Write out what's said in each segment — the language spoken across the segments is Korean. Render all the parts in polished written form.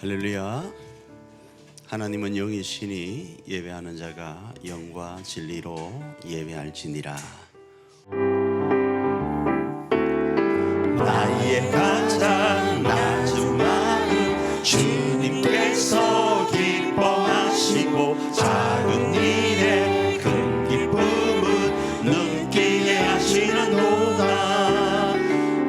할렐루야. 하나님은 영이시니 예배하는 자가 영과 진리로 예배할지니라. 나의 가장 낮은 마음 주님께서 기뻐하시고 작은 일에 큰 기쁨은 눈끼게 하시는도다.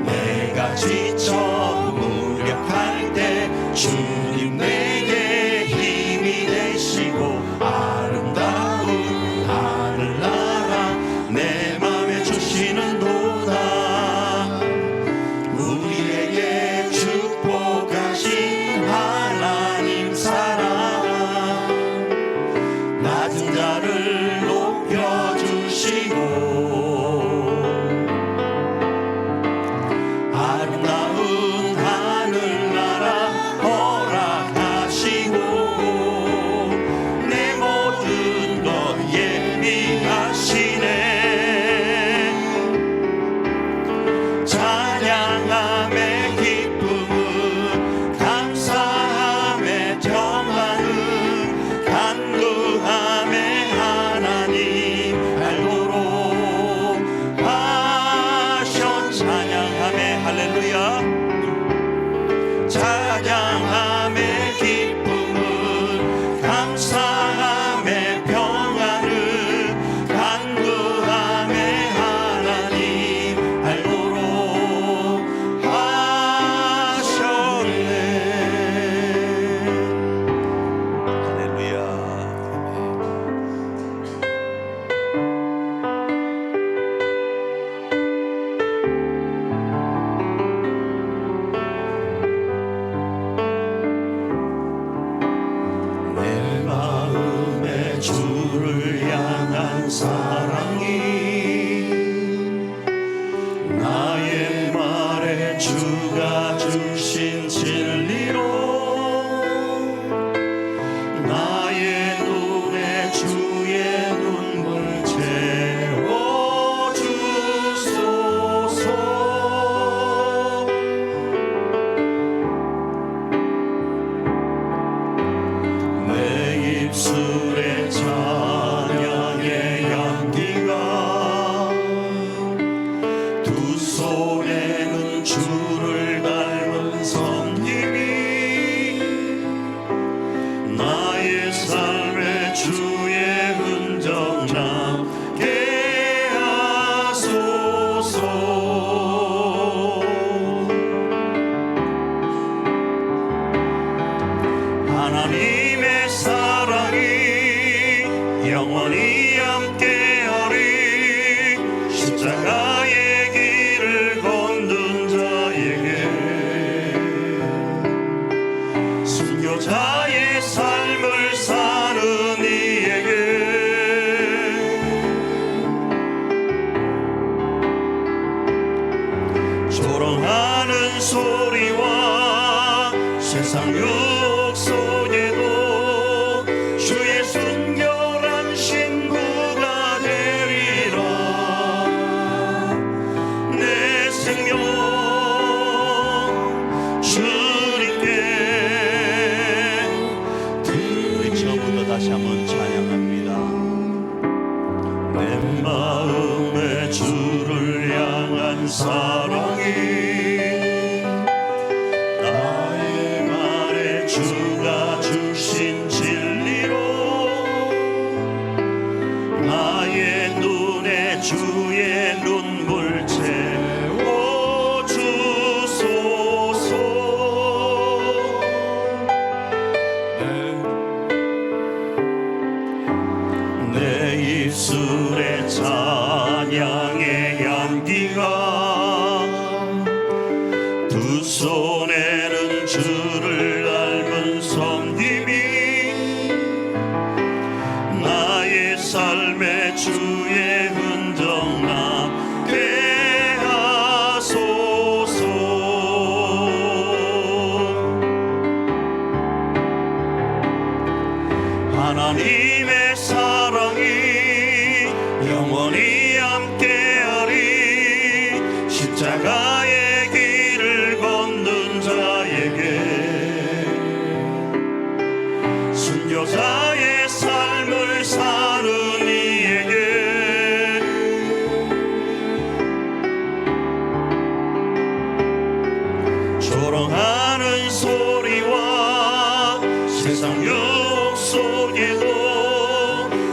내가 지쳐 무력할 때 주님 내게 힘이 되시고 아름다운 하늘나라 내 맘에 주시는도다. 우리에게 축복하신 하나님 사랑 낮은 자를 높여주시고 아름다운 하늘나라 허락하시고 내 모든 것 예비하시네. 찬양함의 기쁨은 감사함의 평안은 간구함의 하나님 알도록 하셔. 찬양함의 할렐루야. 찬양함의 기쁨은 감사함의 평안은 간구함의 하나님 알도록 하셨네. 할렐루야. 내 마음에 주를 향한 사랑이 나의 말에 주가 주신 진리로 나의 눈에 주의 눈물 채워주소서. 내 입술에 찬양의 향기가 두 손에는 주를 닮은 섬김이 나의 삶에 주의 흔적 남게 하소서. 하나님의 사랑이 영원히 함께하리. 십자가의 길을 걷는 자에게 순교자의 삶을 사는 이에게 조롱하는 소리와 세상 유혹 속에도 주의 순결한 신부가 되리라. 내 생명 주님께 우리 처음부터 다시 한번 찬양합니다. 내 마음에 주를 향한 사랑이 나의 말에 주가 주신 진리로 나의 눈에 주의 눈물 채워주소서. 내 입술에 찬양의 향기가 두 손에는 주를 닮은 섬김이 나의 삶에 주의 흔적 남게 하소서. 하나님의 사랑이 영원히 함께하리. 십자가의 길을 걷는 자에게 조롱하는 소리와 세상 유혹 속에도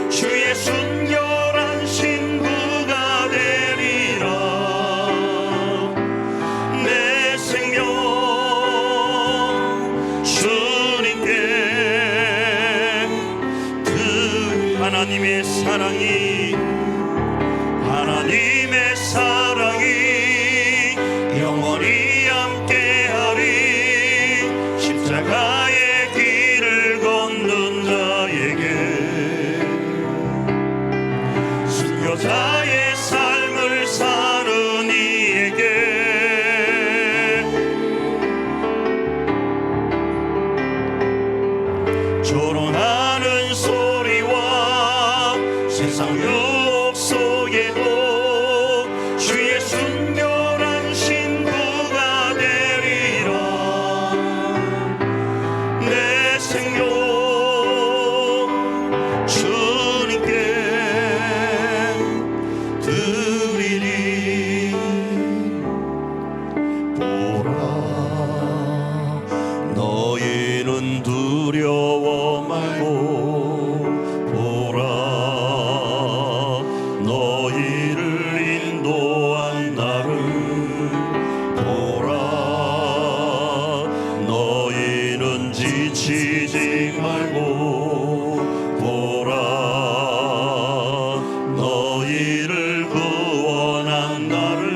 주의 순결한 신부가 되리라. 내 생명 주님께 하나님의 사랑이 영원히 함께하리. 십자가의 길을 걷는 자에게 순교자의 삶을 사는 이에게 조롱하는 소리와 세상 유혹 속에도 주의 순결한 신부가 되리라. 내 생명 주님께 드리리. 보라, 너희는 두려워 말고 보라, 너희를 인도한 나를 보라. 너희는 지치지 말고 보라, 너희를 구원한 나를.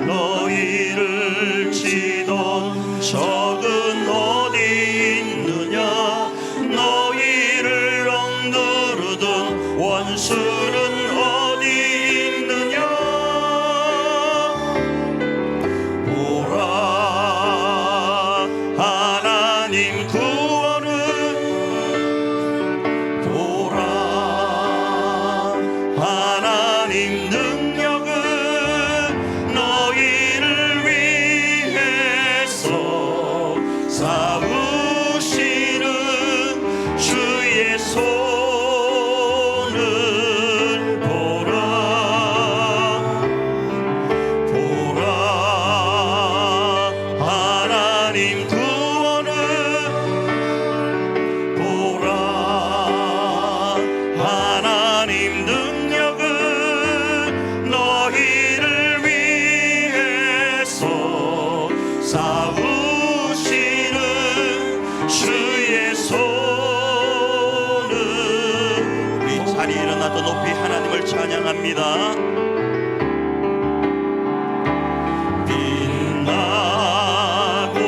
너희를 치던 적은 어디 있느냐, 너희를 억누르던 원수는 어디 있느냐. 보라, 하나님 구원은 보라, 하나님 능력은 너희를 위해서 싸우시는 주의 손을 보라. 보라, 하나님 구원은 보라, 하나님 능력은 너희를 위해서 싸우시는 주의 손을. 우리 자리에 일어나서 높이 하나님을 찬양합니다. 빛나고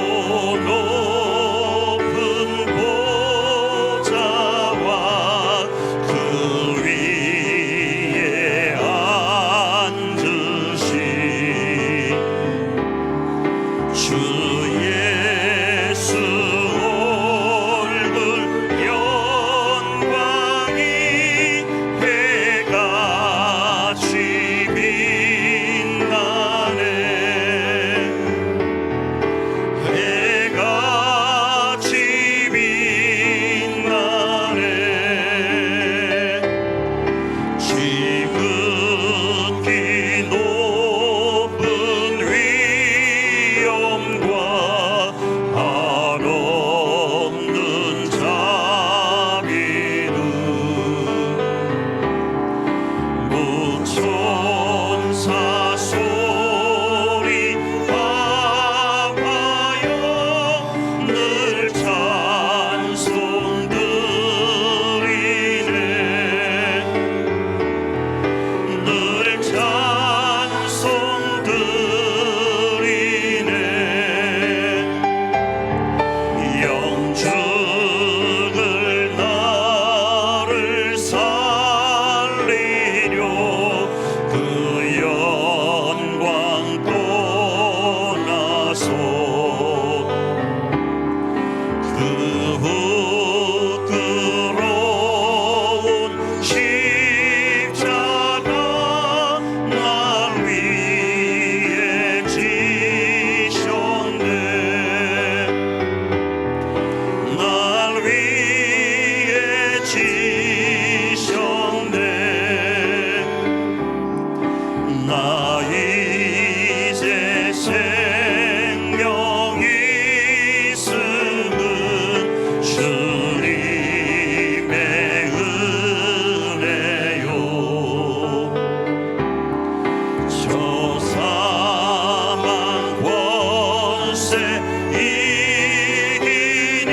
이기니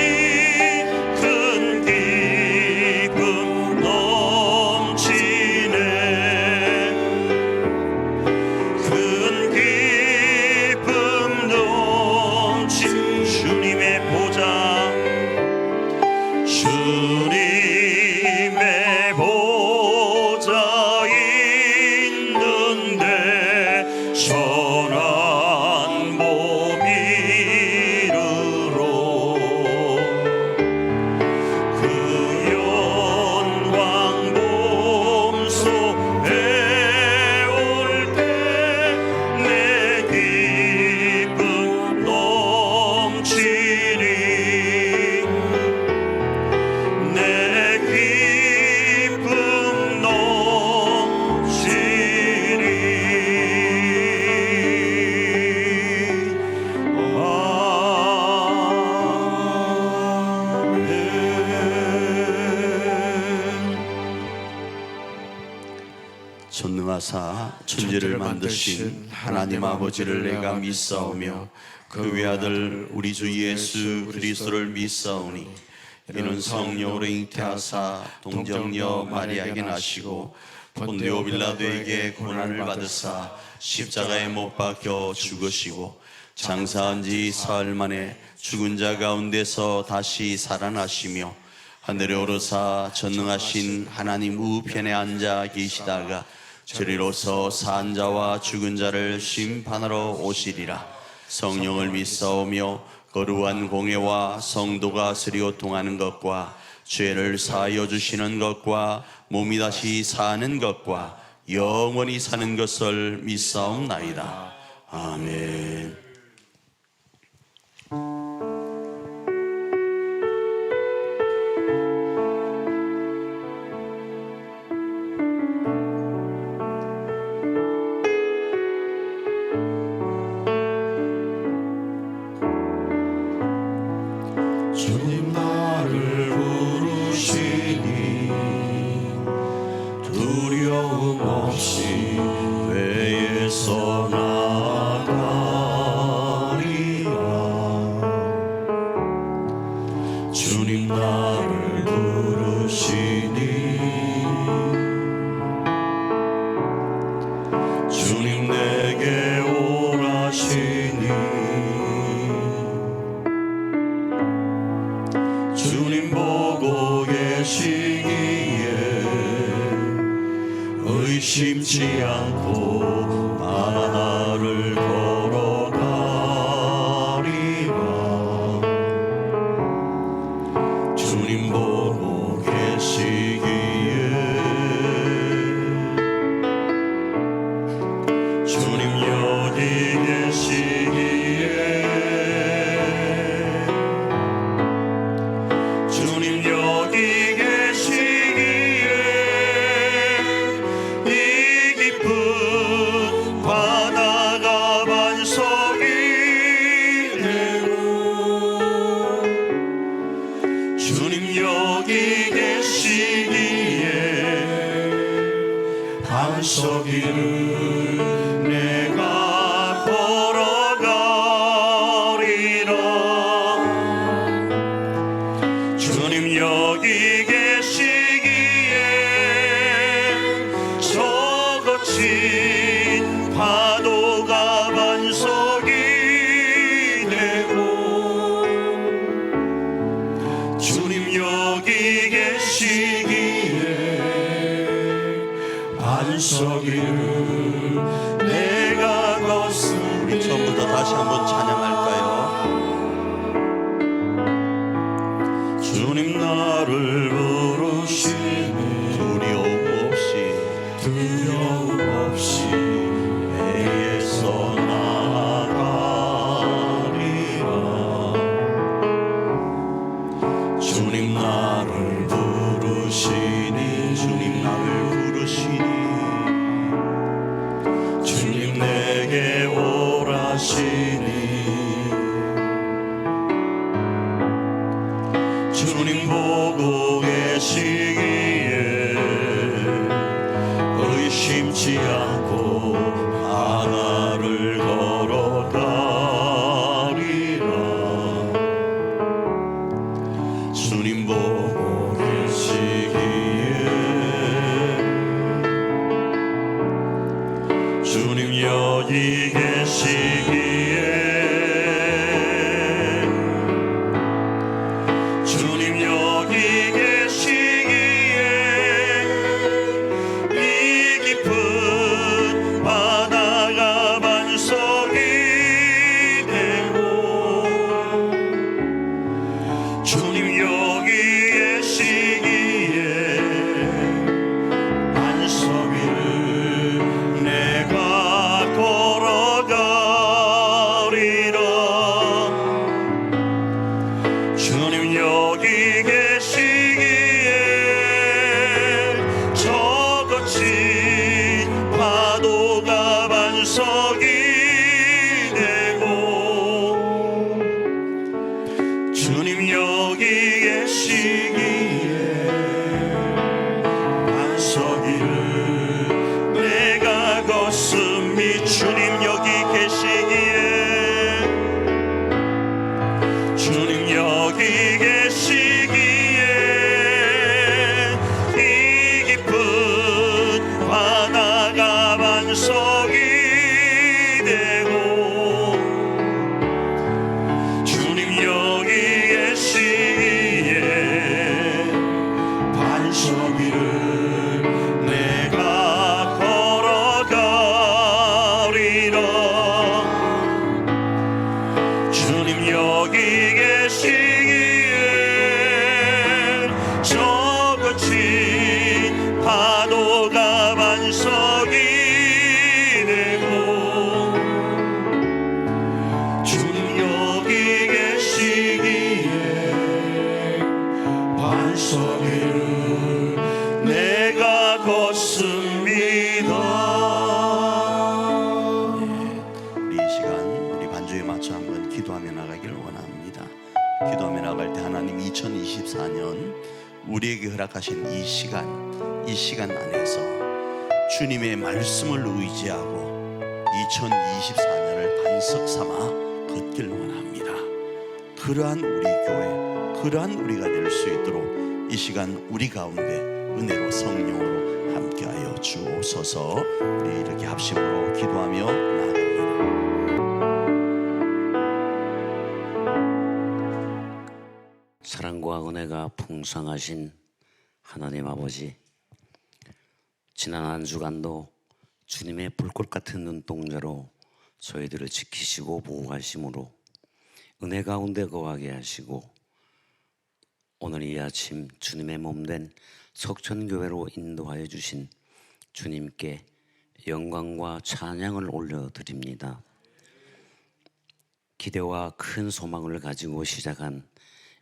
큰 기쁨 넘치네. 큰 기쁨 넘친 주님의 보좌, 주님의 보좌 있는데 선한 몸 이루러 그 영광 몸소에 올 때 내 기쁨 넘치니, 내 기쁨 넘치니. 전능하사 천지를 만드신 하나님 아버지를 내가 믿사오며 그 외아들 우리 주 예수 그리스도를 믿사오니 이는 성령으로 잉태하사 동정녀 마리아에게 나시고 본디오 빌라도에게 고난을 받으사 십자가에 못 박혀 죽으시고 장사한 지 사흘 만에 죽은 자 가운데서 다시 살아나시며 하늘에 오르사 전능하신 하나님 우편에 앉아 계시다가 저리로서 산 자와 죽은 자를 심판하러 오시리라. 성령을 믿사오며 거룩한 공예와 성도가 서로 통하는 것과 죄를 사하여 주시는 것과 몸이 다시 사는 것과 영원히 사는 것을 믿사옵나이다. 아멘. 주님 나를 부르시니 두려움 없이 외에서 나가리라. 주님 나를 부르시니 주님 내게 오라시니 주님 보고 계시기에 의심치 않고 나를 걸어가리라. 주님 보고 계시기에 주님 여기 계시기에 주님 여기 계시기에 이 깊은 바다가 반석이 되고 주님 여기 계시기에 반석이를 내가 걸어가리라. 주님 여기 계시기에 저 거친 파도가 반석이 되고 주님 여기 계시기에 반석이를 내가 걷으리. 우리 처음부터 다시 한번 찬양할까요? 주님 나를 부르시니 두려움 없이 배에서 나가리라. 주님 나를 부르시니 주님 내게 오라시니 주님 보고 계시기에 의심치 않고 바다를 걸어가리라. 주님 여기 계시기에 반석 위를 내가 걸어가리라. 주님 여기 계시기에 저 거친 파도가 반석이 되고 주님 여기 계시기에 반석 위를 내가 걷습니다. 주님 여기 계시기에 주님 여기 계시기에 이 깊은 바다가 반석이 되고 주님 여기 계시기에 반석 위를 내가 걸어가리라. 주님 여기 계시기에 저 거친 파도가 반석이 되고 주님 여기 계시기에 반석 위를 내가 걷습니다. 우리 이 시간 우리 반주에 맞춰 한번 기도하며 나가기를 원합니다. 기도하며 나갈 때 하나님 2024년 우리에게 허락하신 이 시간 안에서 주님의 말씀을 의지하고 2024년을 반석 삼아 걷길 원합니다. 그러한 우리 교회, 그러한 우리가 될 수 있도록 이 시간 우리 가운데 은혜로 성령으로 함께하여 주옵소서. 우리 이렇게 합심으로 기도하며 나아갑니다. 사랑과 은혜가 풍성하신 하나님 아버지, 지난 한 주간도 주님의 불꽃 같은 눈동자로 저희들을 지키시고 보호하심으로 은혜 가운데 거하게 하시고 오늘 이 아침 주님의 몸된 석천교회로 인도하여 주신 주님께 영광과 찬양을 올려드립니다. 기대와 큰 소망을 가지고 시작한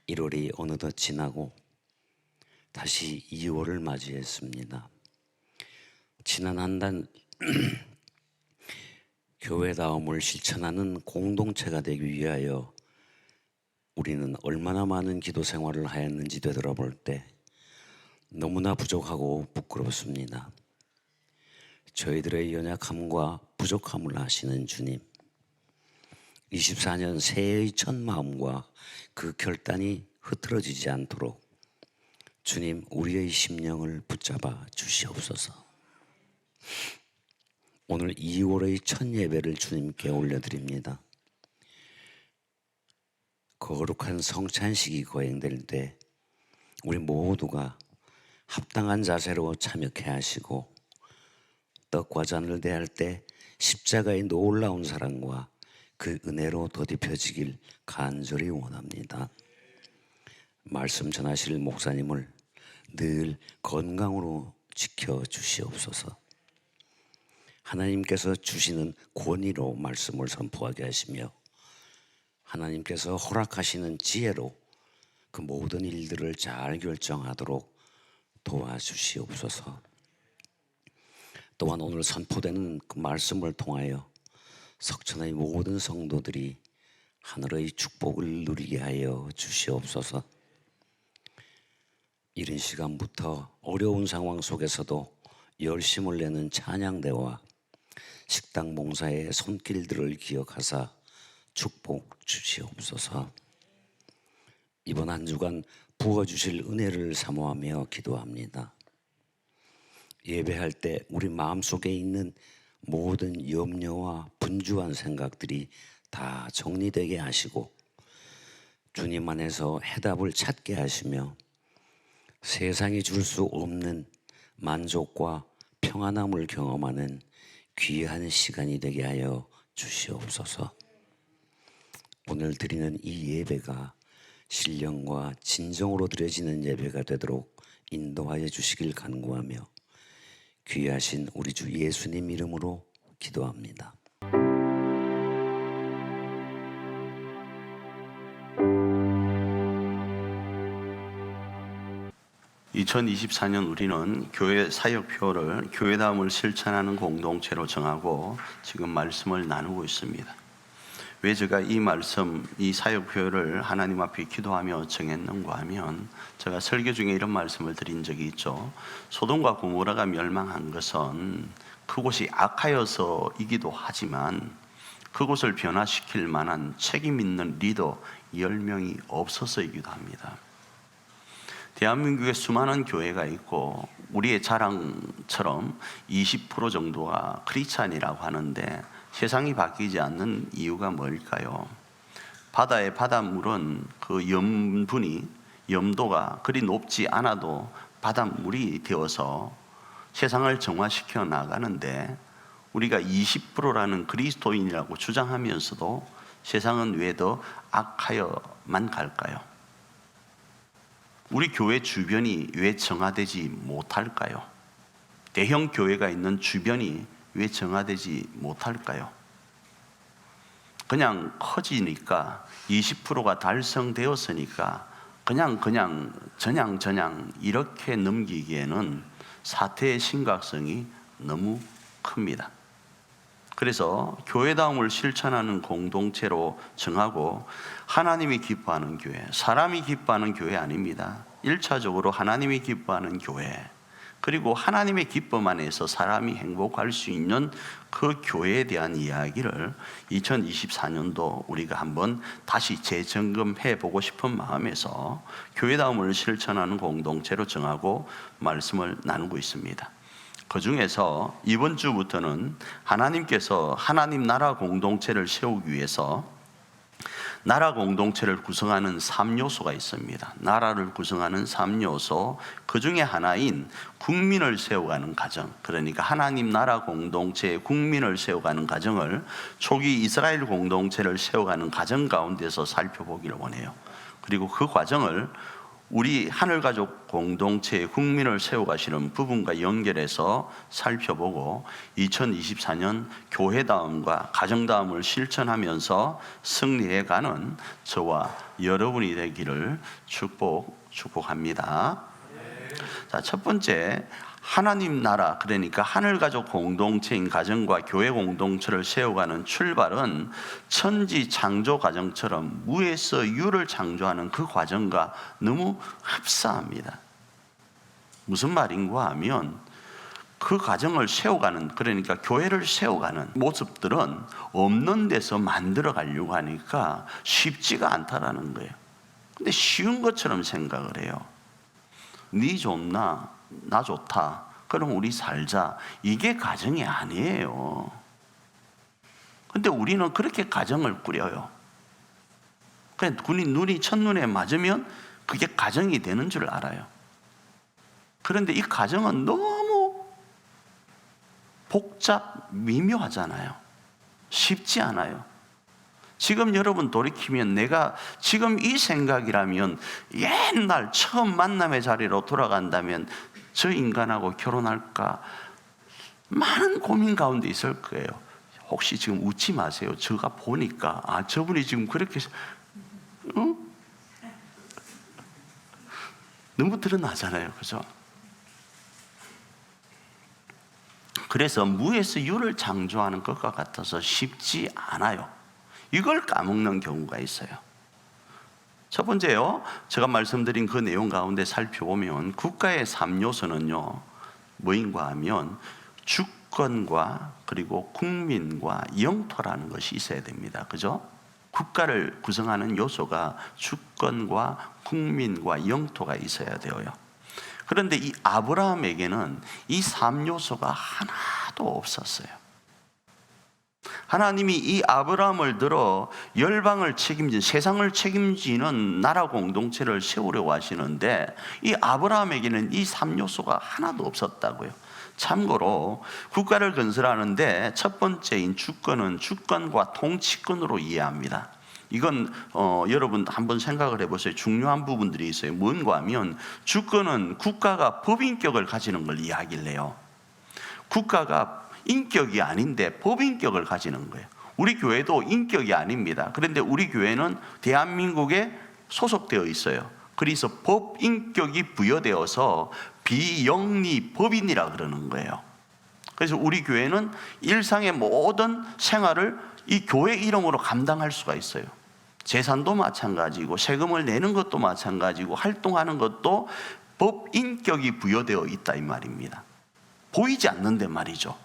1월이 어느덧 지나고 다시 2월을 맞이했습니다. 지난 한 달 교회다움을 실천하는 공동체가 되기 위하여 우리는 얼마나 많은 기도 생활을 하였는지 되돌아볼 때 너무나 부족하고 부끄럽습니다. 저희들의 연약함과 부족함을 아시는 주님, 24년 새해의 첫 마음과 그 결단이 흐트러지지 않도록 주님 우리의 심령을 붙잡아 주시옵소서. 오늘 2월의 첫 예배를 주님께 올려드립니다. 거룩한 성찬식이 거행될 때 우리 모두가 합당한 자세로 참여케 하시고 떡과 잔을 대할 때 십자가의 놀라운 사랑과 그 은혜로 더딥혀지길 간절히 원합니다. 말씀 전하실 목사님을 늘 건강으로 지켜주시옵소서. 하나님께서 주시는 권위로 말씀을 선포하게 하시며 하나님께서 허락하시는 지혜로 그 모든 일들을 잘 결정하도록 도와주시옵소서. 또한 오늘 선포되는 그 말씀을 통하여 석천의 모든 성도들이 하늘의 축복을 누리게 하여 주시옵소서. 이른 시간부터 어려운 상황 속에서도 열심을 내는 찬양대와 식당 봉사의 손길들을 기억하사 축복 주시옵소서. 이번 한 주간 부어주실 은혜를 사모하며 기도합니다. 예배할 때 우리 마음속에 있는 모든 염려와 분주한 생각들이 다 정리되게 하시고 주님 안에서 해답을 찾게 하시며 세상이 줄 수 없는 만족과 평안함을 경험하는 귀한 시간이 되게 하여 주시옵소서. 오늘 드리는 이 예배가 신령과 진정으로 드려지는 예배가 되도록 인도하여 주시길 간구하며 귀하신 우리 주 예수님 이름으로 기도합니다. 2024년 우리는 교회 사역표를 교회다움을 실천하는 공동체로 정하고 지금 말씀을 나누고 있습니다. 왜 제가 이 말씀, 이 사역표를 하나님 앞에 기도하며 정했는가 하면 제가 설교 중에 이런 말씀을 드린 적이 있죠. 소돔과 고모라가 멸망한 것은 그곳이 악하여서이기도 하지만 그곳을 변화시킬 만한 책임 있는 리더 10명이 없어서이기도 합니다. 대한민국에 수많은 교회가 있고 우리의 자랑처럼 20% 정도가 크리스찬이라고 하는데 세상이 바뀌지 않는 이유가 뭘까요? 바다의 바닷물은 그 염도가 그리 높지 않아도 바닷물이 되어서 세상을 정화시켜 나가는데 우리가 20%라는 그리스도인이라고 주장하면서도 세상은 왜 더 악하여만 갈까요? 우리 교회 주변이 왜 정화되지 못할까요? 대형 교회가 있는 주변이 왜 정화되지 못할까요? 그냥 커지니까 20%가 달성되었으니까 그냥 전향 이렇게 넘기기에는 사태의 심각성이 너무 큽니다. 그래서 교회다움을 실천하는 공동체로 정하고 하나님이 기뻐하는 교회, 사람이 기뻐하는 교회 아닙니다. 1차적으로 하나님이 기뻐하는 교회, 그리고 하나님의 기쁨 안에서 사람이 행복할 수 있는 그 교회에 대한 이야기를 2024년도 우리가 한번 다시 재점검해 보고 싶은 마음에서 교회다움을 실천하는 공동체로 정하고 말씀을 나누고 있습니다. 그 중에서 이번 주부터는 하나님께서 하나님 나라 공동체를 세우기 위해서 나라 공동체를 구성하는 3요소가 있습니다. 나라를 구성하는 3요소, 그 중에 하나인 국민을 세워가는 과정, 그러니까 하나님 나라 공동체의 국민을 세워가는 과정을 초기 이스라엘 공동체를 세워가는 과정 가운데서 살펴보기를 원해요. 그리고 그 과정을 우리 하늘가족 공동체의 국민을 세워가시는 부분과 연결해서 살펴보고 2024년 교회다움과 가정다움을 실천하면서 승리해가는 저와 여러분이 되기를 축복합니다. 자, 첫 번째, 하나님 나라, 그러니까 하늘가족 공동체인 가정과 교회 공동체를 세워가는 출발은 천지 창조 과정처럼 무에서 유를 창조하는 그 과정과 너무 흡사합니다. 무슨 말인가 하면 그 과정을 세워가는, 그러니까 교회를 세워가는 모습들은 없는 데서 만들어 가려고 하니까 쉽지가 않다라는 거예요. 근데 쉬운 것처럼 생각을 해요. 네 좋나? 나 좋다. 그럼 우리 살자. 이게 가정이 아니에요. 근데 우리는 그렇게 가정을 꾸려요. 그냥 눈이 첫눈에 맞으면 그게 가정이 되는 줄 알아요. 그런데 이 가정은 너무 복잡, 미묘하잖아요. 쉽지 않아요. 지금 여러분 돌이키면 내가 지금 이 생각이라면 옛날 처음 만남의 자리로 돌아간다면 저 인간하고 결혼할까 많은 고민 가운데 있을 거예요. 혹시 지금 웃지 마세요. 제가 보니까 저분이 지금 그렇게 너무 드러나잖아요. 그죠? 그래서 무에서 유를 창조하는 것과 같아서 쉽지 않아요. 이걸 까먹는 경우가 있어요. 첫 번째요, 제가 말씀드린 그 내용 가운데 살펴보면 국가의 3요소는요 뭐인가 하면 주권과 그리고 국민과 영토라는 것이 있어야 됩니다. 그죠? 국가를 구성하는 요소가 주권과 국민과 영토가 있어야 돼요. 그런데 이 아브라함에게는 이 3요소가 하나도 없었어요. 하나님이 이 아브라함을 들어 열방을 책임진, 세상을 책임지는 나라 공동체를 세우려고 하시는데 이 아브라함에게는 이 3요소가 하나도 없었다고요. 참고로 국가를 건설하는데 첫 번째인 주권은 주권과 통치권으로 이해합니다. 이건 여러분 한번 생각을 해보세요. 중요한 부분들이 있어요. 뭔가 하면 주권은 국가가 법인격을 가지는 걸 이야기를 해요. 국가가 인격이 아닌데 법인격을 가지는 거예요. 우리 교회도 인격이 아닙니다. 그런데 우리 교회는 대한민국에 소속되어 있어요. 그래서 법인격이 부여되어서 비영리 법인이라 그러는 거예요. 그래서 우리 교회는 일상의 모든 생활을 이 교회 이름으로 감당할 수가 있어요. 재산도 마찬가지고 세금을 내는 것도 마찬가지고 활동하는 것도 법인격이 부여되어 있다 이 말입니다. 보이지 않는데 말이죠.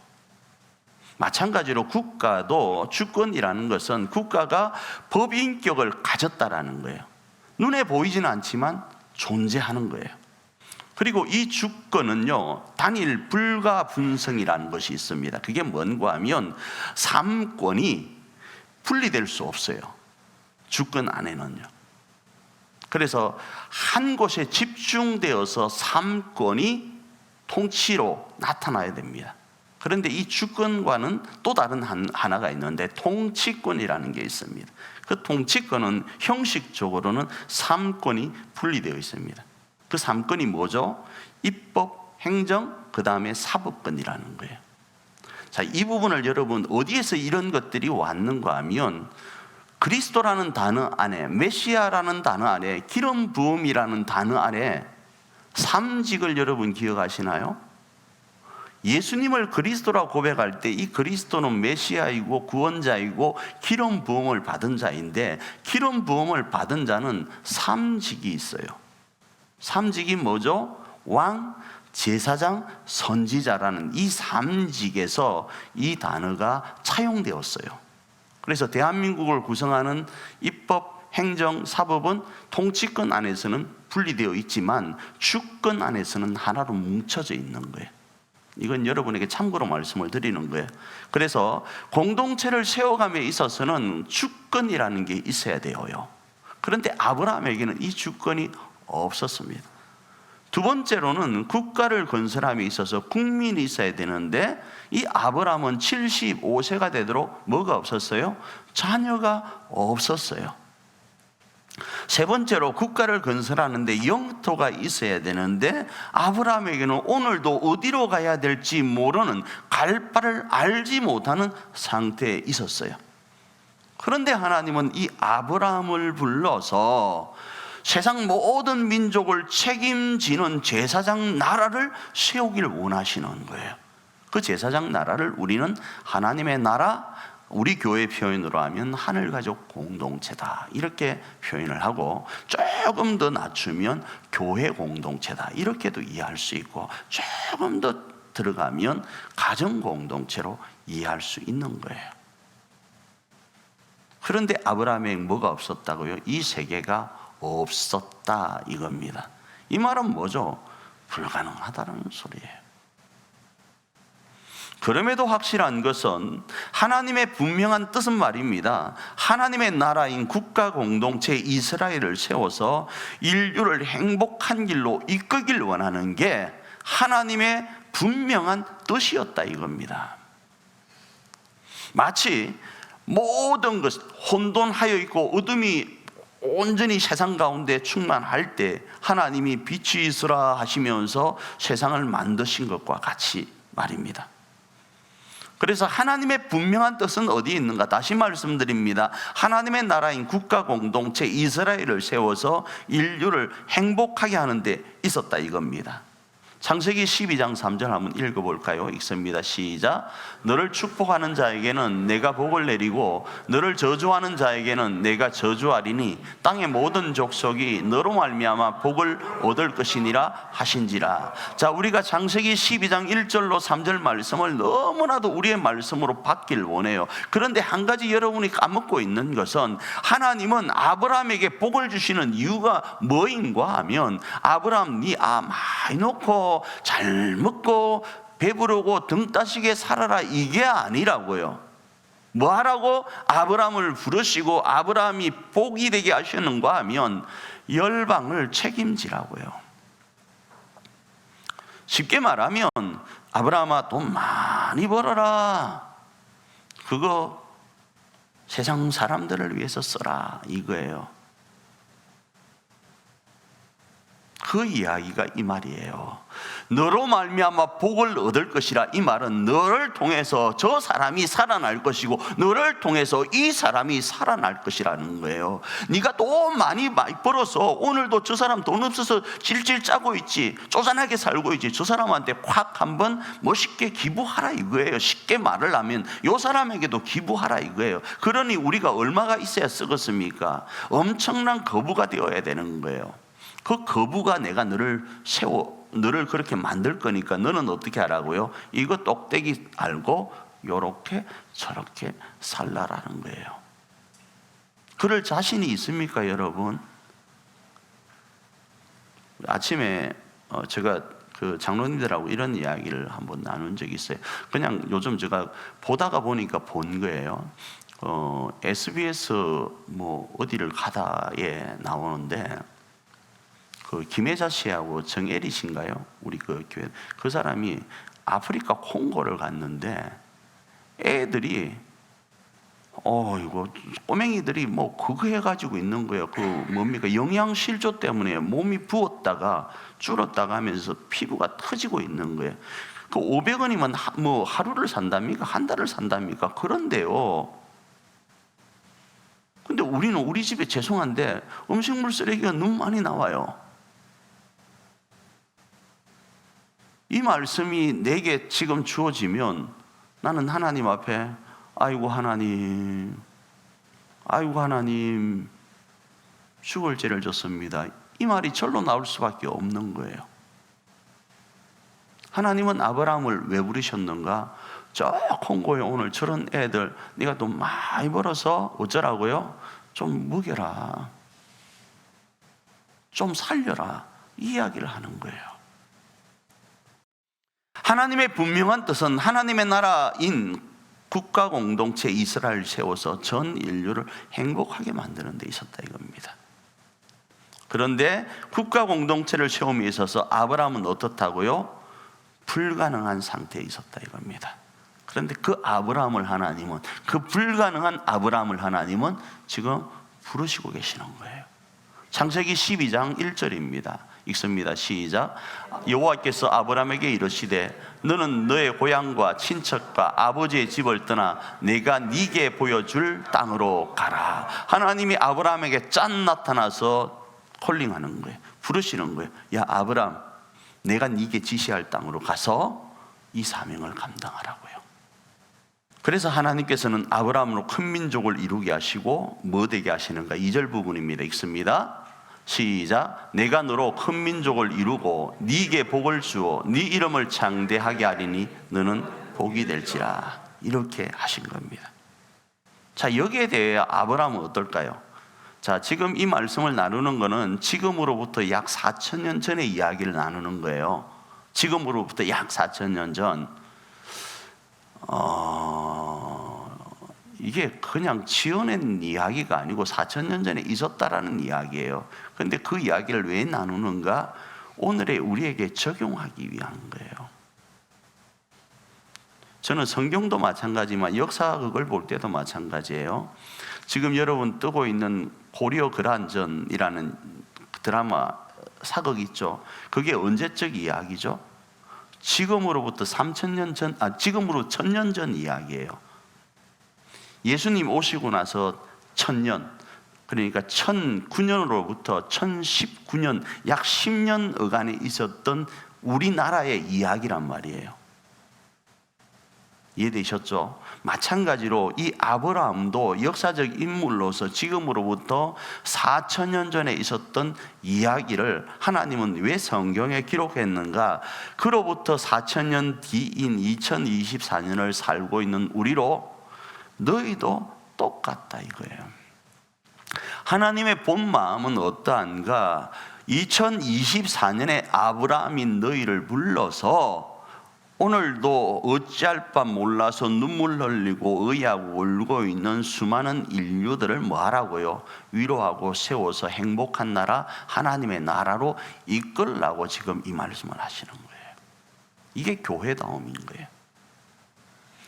마찬가지로 국가도 주권이라는 것은 국가가 법인격을 가졌다라는 거예요. 눈에 보이지는 않지만 존재하는 거예요. 그리고 이 주권은요, 단일 불가분성이라는 것이 있습니다. 그게 뭔가 하면 삼권이 분리될 수 없어요. 주권 안에는요. 그래서 한 곳에 집중되어서 삼권이 통치로 나타나야 됩니다. 그런데 이 주권과는 또 다른 하나가 있는데 통치권이라는 게 있습니다. 그 통치권은 형식적으로는 삼권이 분리되어 있습니다. 그 삼권이 뭐죠? 입법, 행정, 그 다음에 사법권이라는 거예요. 자, 이 부분을 여러분 어디에서 이런 것들이 왔는가 하면 그리스도라는 단어 안에, 메시아라는 단어 안에, 기름 부음이라는 단어 안에 삼직을 여러분 기억하시나요? 예수님을 그리스도라 고백할 때 이 그리스도는 메시아이고 구원자이고 기름 부음을 받은 자인데, 기름 부음을 받은 자는 삼직이 있어요. 삼직이 뭐죠? 왕, 제사장, 선지자라는 이 삼직에서 이 단어가 차용되었어요. 그래서 대한민국을 구성하는 입법, 행정, 사법은 통치권 안에서는 분리되어 있지만 주권 안에서는 하나로 뭉쳐져 있는 거예요. 이건 여러분에게 참고로 말씀을 드리는 거예요. 그래서 공동체를 세워감에 있어서는 주권이라는 게 있어야 돼요. 그런데 아브라함에게는 이 주권이 없었습니다. 두 번째로는 국가를 건설함에 있어서 국민이 있어야 되는데 이 아브라함은 75세가 되도록 뭐가 없었어요? 자녀가 없었어요. 세 번째로 국가를 건설하는데 영토가 있어야 되는데 아브라함에게는 오늘도 어디로 가야 될지 모르는, 갈 바를 알지 못하는 상태에 있었어요. 그런데 하나님은 이 아브라함을 불러서 세상 모든 민족을 책임지는 제사장 나라를 세우기를 원하시는 거예요. 그 제사장 나라를 우리는 하나님의 나라, 우리 교회 표현으로 하면 하늘가족 공동체다 이렇게 표현을 하고, 조금 더 낮추면 교회 공동체다 이렇게도 이해할 수 있고, 조금 더 들어가면 가정 공동체로 이해할 수 있는 거예요. 그런데 아브라함에게 뭐가 없었다고요? 이 세계가 없었다 이겁니다. 이 말은 뭐죠? 불가능하다는 소리예요. 그럼에도 확실한 것은 하나님의 분명한 뜻은 말입니다. 하나님의 나라인 국가 공동체 이스라엘을 세워서 인류를 행복한 길로 이끌길 원하는 게 하나님의 분명한 뜻이었다 이겁니다. 마치 모든 것 혼돈하여 있고 어둠이 온전히 세상 가운데 충만할 때 하나님이 빛이 있으라 하시면서 세상을 만드신 것과 같이 말입니다. 그래서 하나님의 분명한 뜻은 어디에 있는가? 다시 말씀드립니다. 하나님의 나라인 국가 공동체 이스라엘을 세워서 인류를 행복하게 하는 데 있었다 이겁니다. 창세기 12장 3절 한번 읽어볼까요? 읽습니다. 시작. 너를 축복하는 자에게는 내가 복을 내리고 너를 저주하는 자에게는 내가 저주하리니 땅의 모든 족속이 너로 말미암아 복을 얻을 것이니라 하신지라. 자, 우리가 창세기 12장 1절로 3절 말씀을 너무나도 우리의 말씀으로 받길 원해요. 그런데 한 가지 여러분이 까먹고 있는 것은 하나님은 아브라함에게 복을 주시는 이유가 뭐인가 하면 아브라함 네 많이 놓고 잘 먹고 배부르고 등 따시게 살아라 이게 아니라고요. 뭐 하라고 아브라함을 부르시고 아브라함이 복이 되게 하셨는가 하면 열방을 책임지라고요. 쉽게 말하면 아브라함아 돈 많이 벌어라, 그거 세상 사람들을 위해서 써라 이거예요. 그 이야기가 이 말이에요. 너로 말미암아 복을 얻을 것이라. 이 말은 너를 통해서 저 사람이 살아날 것이고 너를 통해서 이 사람이 살아날 것이라는 거예요. 네가 돈 많이 벌어서 오늘도 저 사람 돈 없어서 질질 짜고 있지, 쪼잔하게 살고 있지, 저 사람한테 확 한번 멋있게 기부하라 이거예요. 쉽게 말을 하면 요 사람에게도 기부하라 이거예요. 그러니 우리가 얼마가 있어야 쓰겠습니까? 엄청난 거부가 되어야 되는 거예요. 그 거부가 내가 너를 그렇게 만들 거니까 너는 어떻게 하라고요? 이거 똑대기 알고 요렇게 저렇게 살라라는 거예요. 그럴 자신이 있습니까, 여러분? 아침에 제가 그 장로님들하고 이런 이야기를 한번 나눈 적이 있어요. 그냥 요즘 제가 보다가 보니까 본 거예요. SBS 뭐 어디를 가다에 나오는데 그 김혜자 씨하고 정혜리 씨인가요? 우리 그 교회 그 사람이 아프리카 콩고를 갔는데 애들이 이거 꼬맹이들이 뭐 그거 해가지고 있는 거예요. 그 뭡니까 영양실조 때문에 몸이 부었다가 줄었다가 하면서 피부가 터지고 있는 거예요. 그 500원이면 뭐 하루를 산답니까? 한 달을 산답니까? 그런데요. 근데 우리는 우리 집에 죄송한데 음식물 쓰레기가 너무 많이 나와요. 이 말씀이 내게 지금 주어지면 나는 하나님 앞에 아이고 하나님 죽을 죄를 졌습니다. 이 말이 절로 나올 수밖에 없는 거예요. 하나님은 아브라함을 왜 부르셨는가? 저 콩고에 오늘 저런 애들 네가 돈 많이 벌어서 어쩌라고요? 좀 먹여라, 좀 살려라, 이 이야기를 하는 거예요. 하나님의 분명한 뜻은 하나님의 나라인 국가 공동체 이스라엘을 세워서 전 인류를 행복하게 만드는 데 있었다 이겁니다. 그런데 국가 공동체를 세움에 있어서 아브라함은 어떻다고요? 불가능한 상태에 있었다 이겁니다. 그런데 그 불가능한 아브라함을 하나님은 지금 부르시고 계시는 거예요. 창세기 12장 1절입니다. 읽습니다. 시작. 여호와께서 아브라함에게 이르시되 너는 너의 고향과 친척과 아버지의 집을 떠나 내가 네게 보여줄 땅으로 가라. 하나님이 아브라함에게 짠 나타나서 콜링하는 거예요. 부르시는 거예요. 야 아브라함, 내가 네게 지시할 땅으로 가서 이 사명을 감당하라고요. 그래서 하나님께서는 아브라함으로 큰 민족을 이루게 하시고 뭐 되게 하시는가? 2절 부분입니다. 읽습니다. 시작. 내가 너로 큰 민족을 이루고 네게 복을 주어 네 이름을 창대하게 하리니 너는 복이 될지라. 이렇게 하신 겁니다. 자, 여기에 대해 아브라함은 어떨까요? 자, 지금 이 말씀을 나누는 것은 지금으로부터 약 4,000년 전의 이야기를 나누는 거예요. 지금으로부터 약 4,000년 전. 이게 그냥 지어낸 이야기가 아니고 4,000년 전에 있었다라는 이야기예요. 그런데 그 이야기를 왜 나누는가? 오늘의 우리에게 적용하기 위한 거예요. 저는 성경도 마찬가지지만 역사극을 볼 때도 마찬가지예요. 지금 여러분 뜨고 있는 고려 그란전이라는 드라마 사극 있죠. 그게 언제적 이야기죠? 지금으로부터 1,000년 전 이야기예요. 예수님 오시고 나서 1,000년, 그러니까 1009년으로부터 1019년 약 10년 어간에 있었던 우리나라의 이야기란 말이에요. 이해되셨죠? 마찬가지로 이 아브라함도 역사적 인물로서 지금으로부터 4,000년 전에 있었던 이야기를 하나님은 왜 성경에 기록했는가? 그로부터 4,000년 뒤인 2024년을 살고 있는 우리로 너희도 똑같다 이거예요. 하나님의 본 마음은 어떠한가? 2024년에 아브라함이 너희를 불러서 오늘도 어찌할 바 몰라서 눈물 흘리고 의하고 울고 있는 수많은 인류들을 뭐하라고요? 위로하고 세워서 행복한 나라, 하나님의 나라로 이끌라고 지금 이 말씀을 하시는 거예요. 이게 교회다움인 거예요.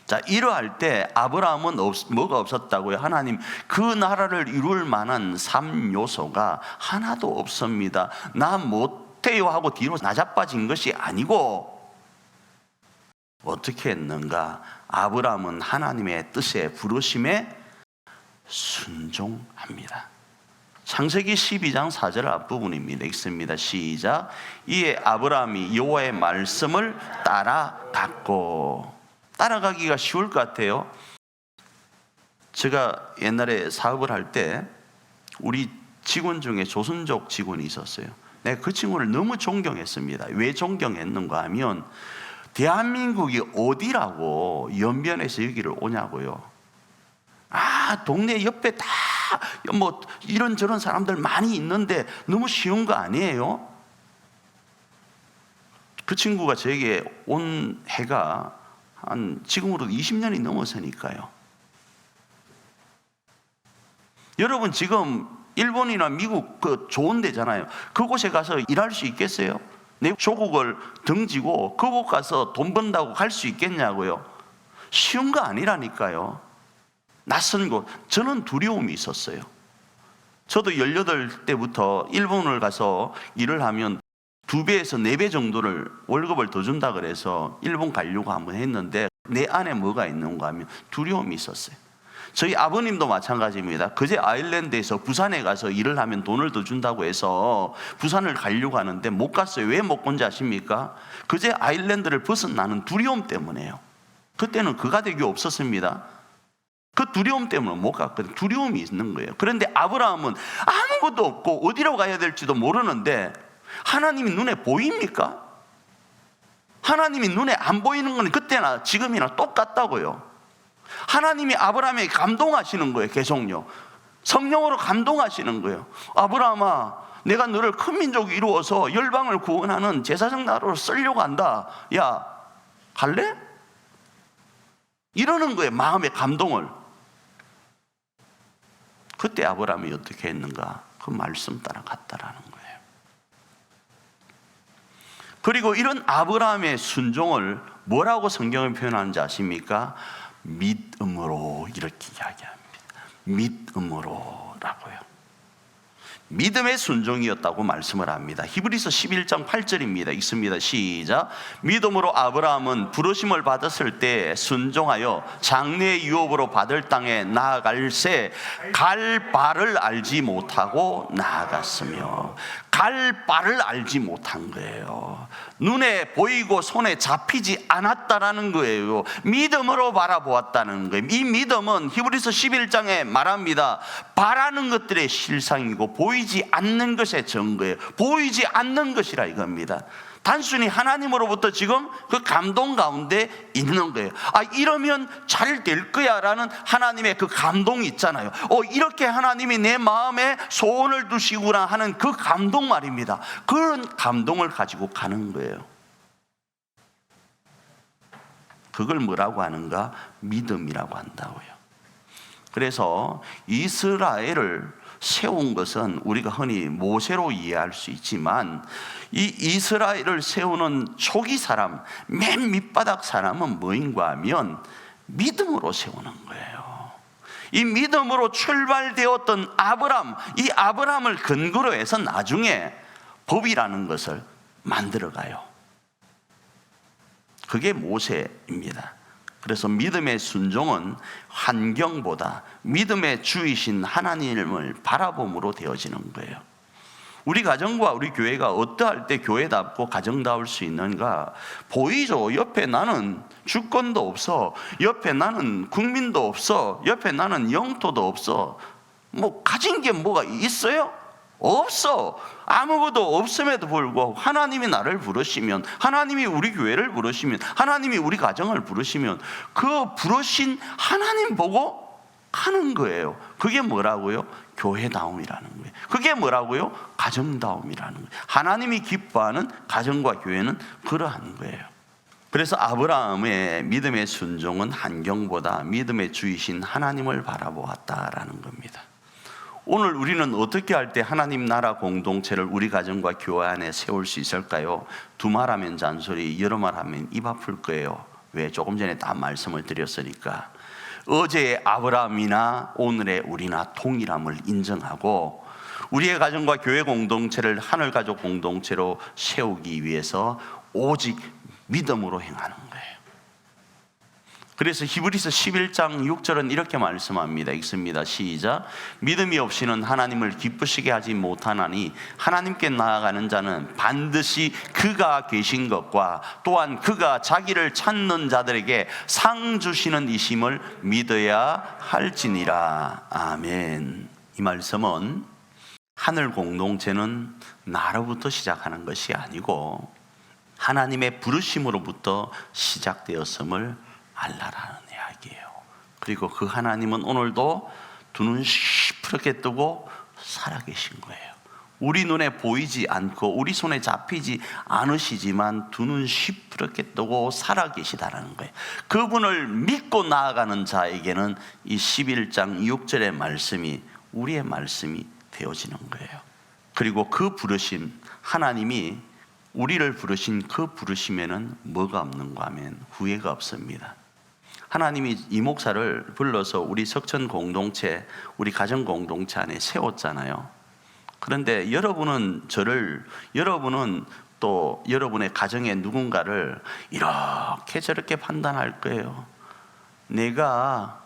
자, 이러할 때 아브라함은 뭐가 없었다고요? 하나님, 그 나라를 이룰 만한 3요소가 하나도 없습니다. 나 못해요 하고 뒤로 나자빠진 것이 아니고 어떻게 했는가? 아브라함은 하나님의 뜻에 부르심에 순종합니다. 창세기 12장 4절 앞부분입니다. 읽습니다. 시작. 이에 아브라함이 여호와의 말씀을 따라갔고. 따라가기가 쉬울 것 같아요. 제가 옛날에 사업을 할 때 우리 직원 중에 조선족 직원이 있었어요. 내가 그 친구를 너무 존경했습니다. 왜 존경했는가 하면 대한민국이 어디라고 연변에서 여기를 오냐고요. 동네 옆에 다 뭐 이런저런 사람들 많이 있는데 너무 쉬운 거 아니에요? 그 친구가 저에게 온 해가 한 지금으로도 20년이 넘어서니까요. 여러분 지금 일본이나 미국 그 좋은 데잖아요. 그곳에 가서 일할 수 있겠어요? 내 조국을 등지고 그곳 가서 돈 번다고 갈 수 있겠냐고요? 쉬운 거 아니라니까요. 낯선 곳. 저는 두려움이 있었어요. 저도 18때부터 일본을 가서 일을 하면 2배에서 4배 정도를 월급을 더 준다 그래서 일본 가려고 한번 했는데 내 안에 뭐가 있는가 하면 두려움이 있었어요. 저희 아버님도 마찬가지입니다. 그제 아일랜드에서 부산에 가서 일을 하면 돈을 더 준다고 해서 부산을 가려고 하는데 못 갔어요. 왜 못 간지 아십니까? 그제 아일랜드를 벗어나는 두려움 때문에요. 그때는 그 가족이 없었습니다. 그 두려움 때문에 못 갔거든요. 두려움이 있는 거예요. 그런데 아브라함은 아무것도 없고 어디로 가야 될지도 모르는데 하나님이 눈에 보입니까? 하나님이 눈에 안 보이는 건 그때나 지금이나 똑같다고요. 하나님이 아브라함에게 감동하시는 거예요. 계속요. 성령으로 감동하시는 거예요. 아브라함아, 내가 너를 큰 민족이 이루어서 열방을 구원하는 제사장 나라로 쓰려고 한다. 야, 갈래? 이러는 거예요. 마음의 감동을. 그때 아브라함이 어떻게 했는가? 그 말씀 따라 갔다라는 거예요. 그리고 이런 아브라함의 순종을 뭐라고 성경을 표현하는지 아십니까? 믿음으로 이렇게 이야기합니다. 믿음으로라고요. 믿음의 순종이었다고 말씀을 합니다. 히브리서 11장 8절입니다. 읽습니다. 시작. 믿음으로 아브라함은 부르심을 받았을 때 순종하여 장래의 유업으로 받을 땅에 나아갈새 갈 바를 알지 못하고 나아갔으며, 갈 바를 알지 못한 거예요. 눈에 보이고 손에 잡히지 않았다라는 거예요. 믿음으로 바라보았다는 거예요. 이 믿음은 히브리서 11장에 말합니다. 바라는 것들의 실상이고 보이지 않는 것의 증거예요. 보이지 않는 것이라 이겁니다. 단순히 하나님으로부터 지금 그 감동 가운데 있는 거예요. 이러면 잘 될 거야 라는 하나님의 그 감동이 있잖아요. 이렇게 하나님이 내 마음에 소원을 두시구나 하는 그 감동 말입니다. 그런 감동을 가지고 가는 거예요. 그걸 뭐라고 하는가? 믿음이라고 한다고요. 그래서 이스라엘을 세운 것은 우리가 흔히 모세로 이해할 수 있지만, 이 이스라엘을 세우는 초기 사람, 맨 밑바닥 사람은 뭐인가 하면 믿음으로 세우는 거예요. 이 믿음으로 출발되었던 아브람, 이 아브람을 근거로 해서 나중에 법이라는 것을 만들어가요. 그게 모세입니다. 그래서 믿음의 순종은 환경보다 믿음의 주이신 하나님을 바라봄으로 되어지는 거예요. 우리 가정과 우리 교회가 어떠할 때 교회답고 가정다울 수 있는가? 보이죠? 옆에 나는 주권도 없어. 옆에 나는 국민도 없어. 옆에 나는 영토도 없어. 뭐 가진 게 뭐가 있어요? 없어. 아무것도 없음에도 불구하고 하나님이 나를 부르시면, 하나님이 우리 교회를 부르시면, 하나님이 우리 가정을 부르시면 그 부르신 하나님 보고 가는 거예요. 그게 뭐라고요? 교회다움이라는 거예요. 그게 뭐라고요? 가정다움이라는 거예요. 하나님이 기뻐하는 가정과 교회는 그러한 거예요. 그래서 아브라함의 믿음의 순종은 환경보다 믿음의 주이신 하나님을 바라보았다라는 겁니다. 오늘 우리는 어떻게 할 때 하나님 나라 공동체를 우리 가정과 교회 안에 세울 수 있을까요? 두 말하면 잔소리, 여러 말하면 입 아플 거예요. 왜? 조금 전에 다 말씀을 드렸으니까. 어제의 아브라함이나 오늘의 우리나 동일함을 인정하고 우리의 가정과 교회 공동체를 하늘 가족 공동체로 세우기 위해서 오직 믿음으로 행하는 거예요. 그래서 히브리서 11장 6절은 이렇게 말씀합니다. 읽습니다. 시작. 믿음이 없이는 하나님을 기쁘시게 하지 못하나니 하나님께 나아가는 자는 반드시 그가 계신 것과 또한 그가 자기를 찾는 자들에게 상 주시는 이심을 믿어야 할지니라. 아멘. 이 말씀은 하늘 공동체는 나로부터 시작하는 것이 아니고 하나님의 부르심으로부터 시작되었음을 알라라는 이야기예요. 그리고 그 하나님은 오늘도 두 눈 시퍼렇게 뜨고 살아계신 거예요. 우리 눈에 보이지 않고 우리 손에 잡히지 않으시지만 두 눈 시퍼렇게 뜨고 살아계시다는 거예요. 그분을 믿고 나아가는 자에게는 이 11장 6절의 말씀이 우리의 말씀이 되어지는 거예요. 그리고 그 부르심, 하나님이 우리를 부르신 그 부르심에는 뭐가 없는가 하면 후회가 없습니다. 하나님이 이 목사를 불러서 우리 석천 공동체, 우리 가정 공동체 안에 세웠잖아요. 그런데 여러분은 여러분은 또 여러분의 가정의 누군가를 이렇게 저렇게 판단할 거예요. 내가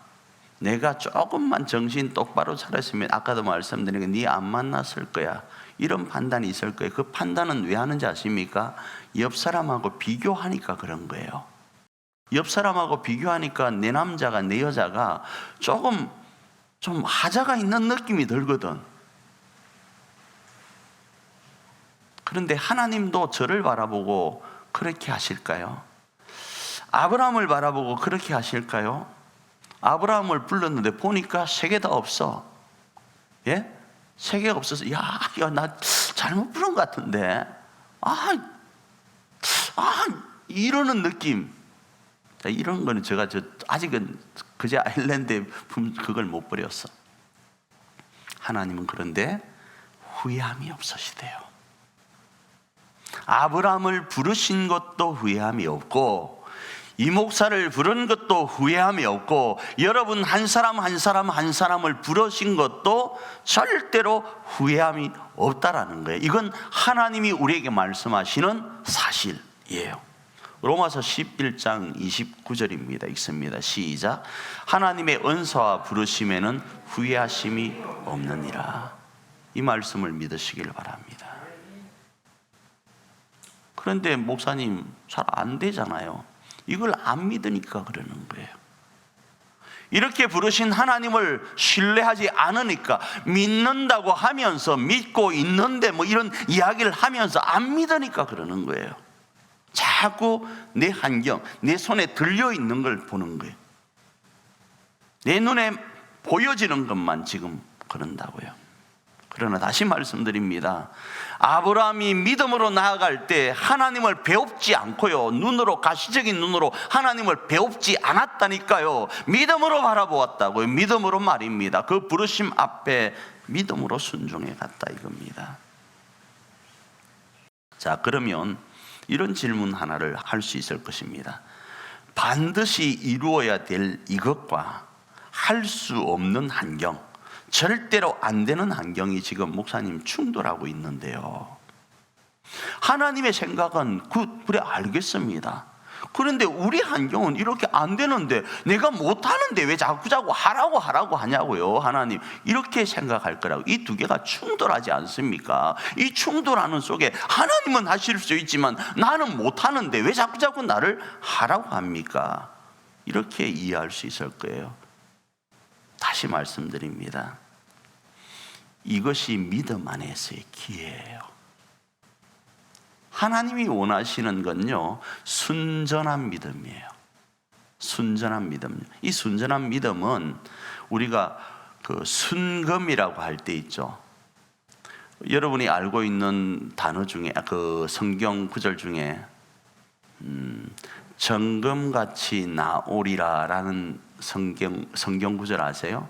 조금만 정신 똑바로 차렸으면 아까도 말씀드린 게 네 안 만났을 거야. 이런 판단이 있을 거예요. 그 판단은 왜 하는지 아십니까? 옆 사람하고 비교하니까 그런 거예요. 옆 사람하고 비교하니까 내 남자가 내 여자가 조금 좀 하자가 있는 느낌이 들거든. 그런데 하나님도 저를 바라보고 그렇게 하실까요? 아브라함을 바라보고 그렇게 하실까요? 아브라함을 불렀는데 보니까 세계가 없어. 예? 세계가 없어서 나 잘못 부른 것 같은데 이러는 느낌. 이런 거는 제가 아직은 그제 아일랜드에 그걸 못 버렸어. 하나님은 그런데 후회함이 없으시대요. 아브라함을 부르신 것도 후회함이 없고 이 목사를 부른 것도 후회함이 없고 여러분 한 사람 한 사람을 부르신 것도 절대로 후회함이 없다라는 거예요. 이건 하나님이 우리에게 말씀하시는 사실이에요. 로마서 11장 29절입니다. 읽습니다. 시작. 하나님의 은사와 부르심에는 후회하심이 없느니라. 이 말씀을 믿으시길 바랍니다. 그런데 목사님 잘 안 되잖아요. 이걸 안 믿으니까 그러는 거예요. 이렇게 부르신 하나님을 신뢰하지 않으니까 믿는다고 하면서 믿고 있는데 이런 이야기를 하면서 안 믿으니까 그러는 거예요. 자꾸 내 환경, 내 손에 들려있는 걸 보는 거예요. 내 눈에 보여지는 것만 지금 그런다고요. 그러나 다시 말씀드립니다. 아브라함이 믿음으로 나아갈 때 하나님을 배웁지 않고요, 눈으로, 가시적인 눈으로 하나님을 배웁지 않았다니까요. 믿음으로 바라보았다고요. 믿음으로 말입니다. 그 부르심 앞에 믿음으로 순종해 갔다 이겁니다. 자, 그러면 이런 질문 하나를 할 수 있을 것입니다. 반드시 이루어야 될 이것과 할 수 없는 환경, 절대로 안 되는 환경이 지금 목사님 충돌하고 있는데요. 하나님의 생각은 그래 알겠습니다. 그런데 우리 환경은 이렇게 안 되는데 내가 못하는데 왜 자꾸 하라고 하냐고요. 하나님 이렇게 생각할 거라고. 이 두 개가 충돌하지 않습니까? 이 충돌하는 속에 하나님은 하실 수 있지만 나는 못하는데 왜 자꾸 나를 하라고 합니까? 이렇게 이해할 수 있을 거예요. 다시 말씀드립니다. 이것이 믿음 안에서의 기회예요. 하나님이 원하시는 건요, 순전한 믿음이에요. 순전한 믿음. 이 순전한 믿음은 우리가 그 순금이라고 할 때 있죠. 여러분이 알고 있는 단어 중에, 그 성경 구절 중에 정금같이 나오리라라는 성경 구절 아세요?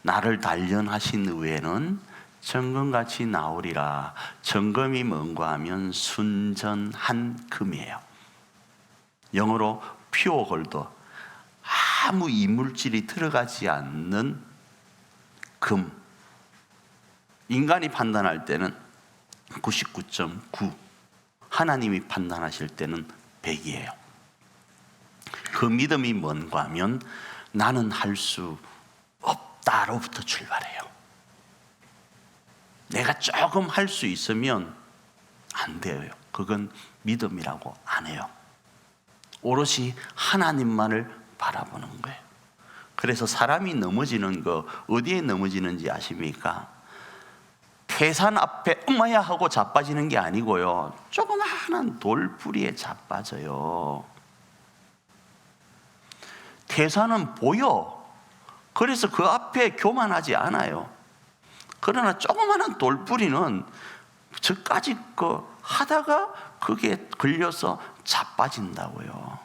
나를 단련하신 후에는 정금같이 나오리라. 정금이 뭔가 하면 순전한 금이에요. 영어로 pure gold, 아무 이물질이 들어가지 않는 금. 인간이 판단할 때는 99.9, 하나님이 판단하실 때는 100이에요. 그 믿음이 뭔가 하면 나는 할 수 없다로부터 출발해요. 내가 조금 할 수 있으면 안 돼요. 그건 믿음이라고 안 해요. 오롯이 하나님만을 바라보는 거예요. 그래서 사람이 넘어지는 거 어디에 넘어지는지 아십니까? 태산 앞에 엄마야 하고 자빠지는 게 아니고요, 조그마한 돌뿌리에 자빠져요. 태산은 보여. 그래서 그 앞에 교만하지 않아요. 그러나 조그마한 돌뿌리는 저까지 하다가 그게 걸려서 자빠진다고요.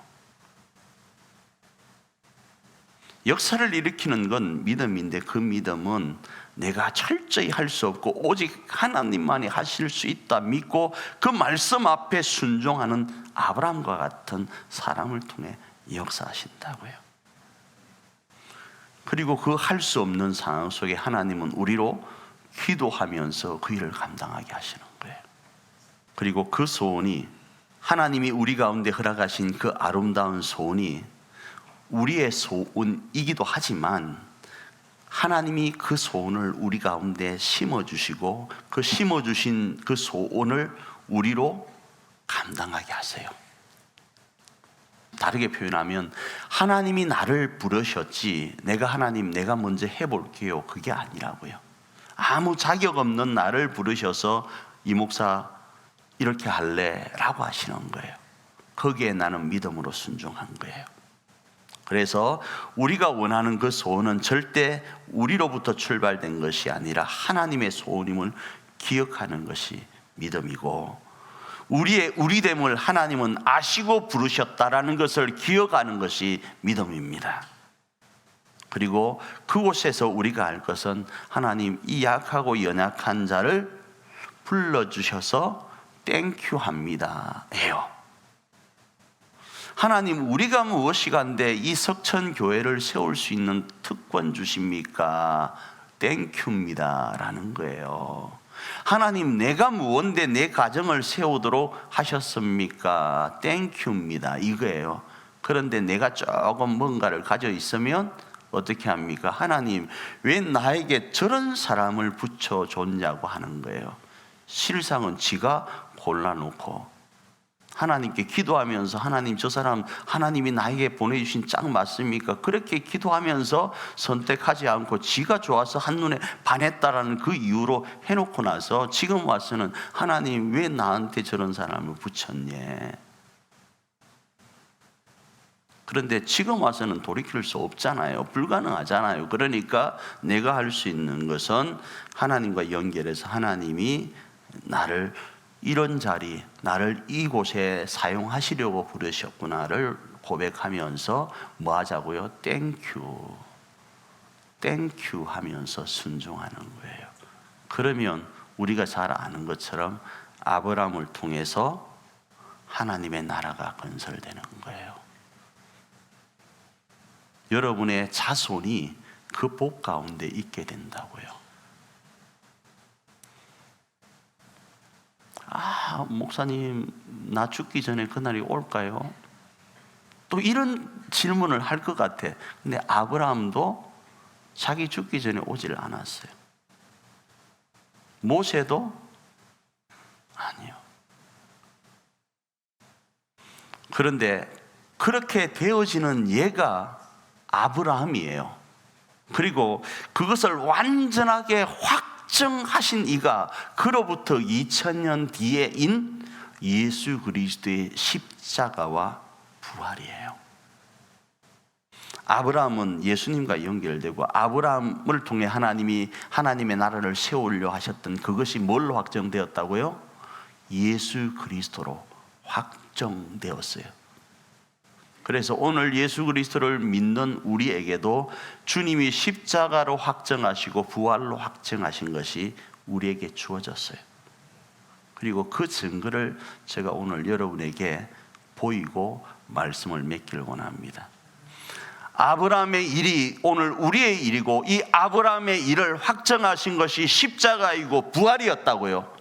역사를 일으키는 건 믿음인데, 그 믿음은 내가 철저히 할 수 없고 오직 하나님만이 하실 수 있다 믿고 그 말씀 앞에 순종하는 아브라함과 같은 사람을 통해 역사하신다고요. 그리고 그 할 수 없는 상황 속에 하나님은 우리로 기도하면서 그 일을 감당하게 하시는 거예요. 그리고 그 소원이, 하나님이 우리 가운데 허락하신 그 아름다운 소원이 우리의 소원이기도 하지만, 하나님이 그 소원을 우리 가운데 심어주시고 그 심어주신 그 소원을 우리로 감당하게 하세요. 다르게 표현하면 하나님이 나를 부르셨지 내가 먼저 해볼게요, 그게 아니라고요. 아무 자격 없는 나를 부르셔서 이 목사 이렇게 할래 라고 하시는 거예요. 거기에 나는 믿음으로 순종한 거예요. 그래서 우리가 원하는 그 소원은 절대 우리로부터 출발된 것이 아니라 하나님의 소원임을 기억하는 것이 믿음이고, 우리의 우리됨을 하나님은 아시고 부르셨다라는 것을 기억하는 것이 믿음입니다. 그리고 그곳에서 우리가 알 것은, 하나님 이 약하고 연약한 자를 불러주셔서 땡큐 합니다 해요. 하나님, 우리가 무엇이 간데 이 석천교회를 세울 수 있는 특권 주십니까? 땡큐입니다 라는 거예요. 하나님, 내가 무언데 내 가정을 세우도록 하셨습니까? 땡큐입니다 이거예요. 그런데 내가 조금 뭔가를 가져 있으면 어떻게 합니까? 하나님, 왜 나에게 저런 사람을 붙여줬냐고 하는 거예요. 실상은 지가 골라놓고 하나님께 기도하면서, 하나님 저 사람 하나님이 나에게 보내주신 짝 맞습니까? 그렇게 기도하면서 선택하지 않고 지가 좋아서 한눈에 반했다라는 그 이유로 해놓고 나서 지금 와서는 하나님 왜 나한테 저런 사람을 붙였냐. 그런데 지금 와서는 돌이킬 수 없잖아요. 불가능하잖아요. 그러니까 내가 할 수 있는 것은 하나님과 연결해서 하나님이 나를 이런 자리, 나를 이곳에 사용하시려고 부르셨구나를 고백하면서 뭐 하자고요? 땡큐, 땡큐 하면서 순종하는 거예요. 그러면 우리가 잘 아는 것처럼 아브라함을 통해서 하나님의 나라가 건설되는 거예요. 여러분의 자손이 그 복 가운데 있게 된다고요. 목사님, 나 죽기 전에 그날이 올까요? 또 이런 질문을 할 것 같아. 근데 아브라함도 자기 죽기 전에 오질 않았어요. 모세도 아니요. 그런데 그렇게 되어지는 얘가 아브라함이에요. 그리고 그것을 완전하게 확정하신 이가 그로부터 2000년 뒤에인 예수 그리스도의 십자가와 부활이에요. 아브라함은 예수님과 연결되고 아브라함을 통해 하나님이 하나님의 나라를 세우려 하셨던 그것이 뭘로 확정되었다고요? 예수 그리스도로 확정되었어요. 그래서 오늘 예수 그리스도를 믿는 우리에게도 주님이 십자가로 확정하시고 부활로 확정하신 것이 우리에게 주어졌어요. 그리고 그 증거를 제가 오늘 여러분에게 보이고 말씀을 맺기를 원합니다. 아브라함의 일이 오늘 우리의 일이고, 이 아브라함의 일을 확정하신 것이 십자가이고 부활이었다고요.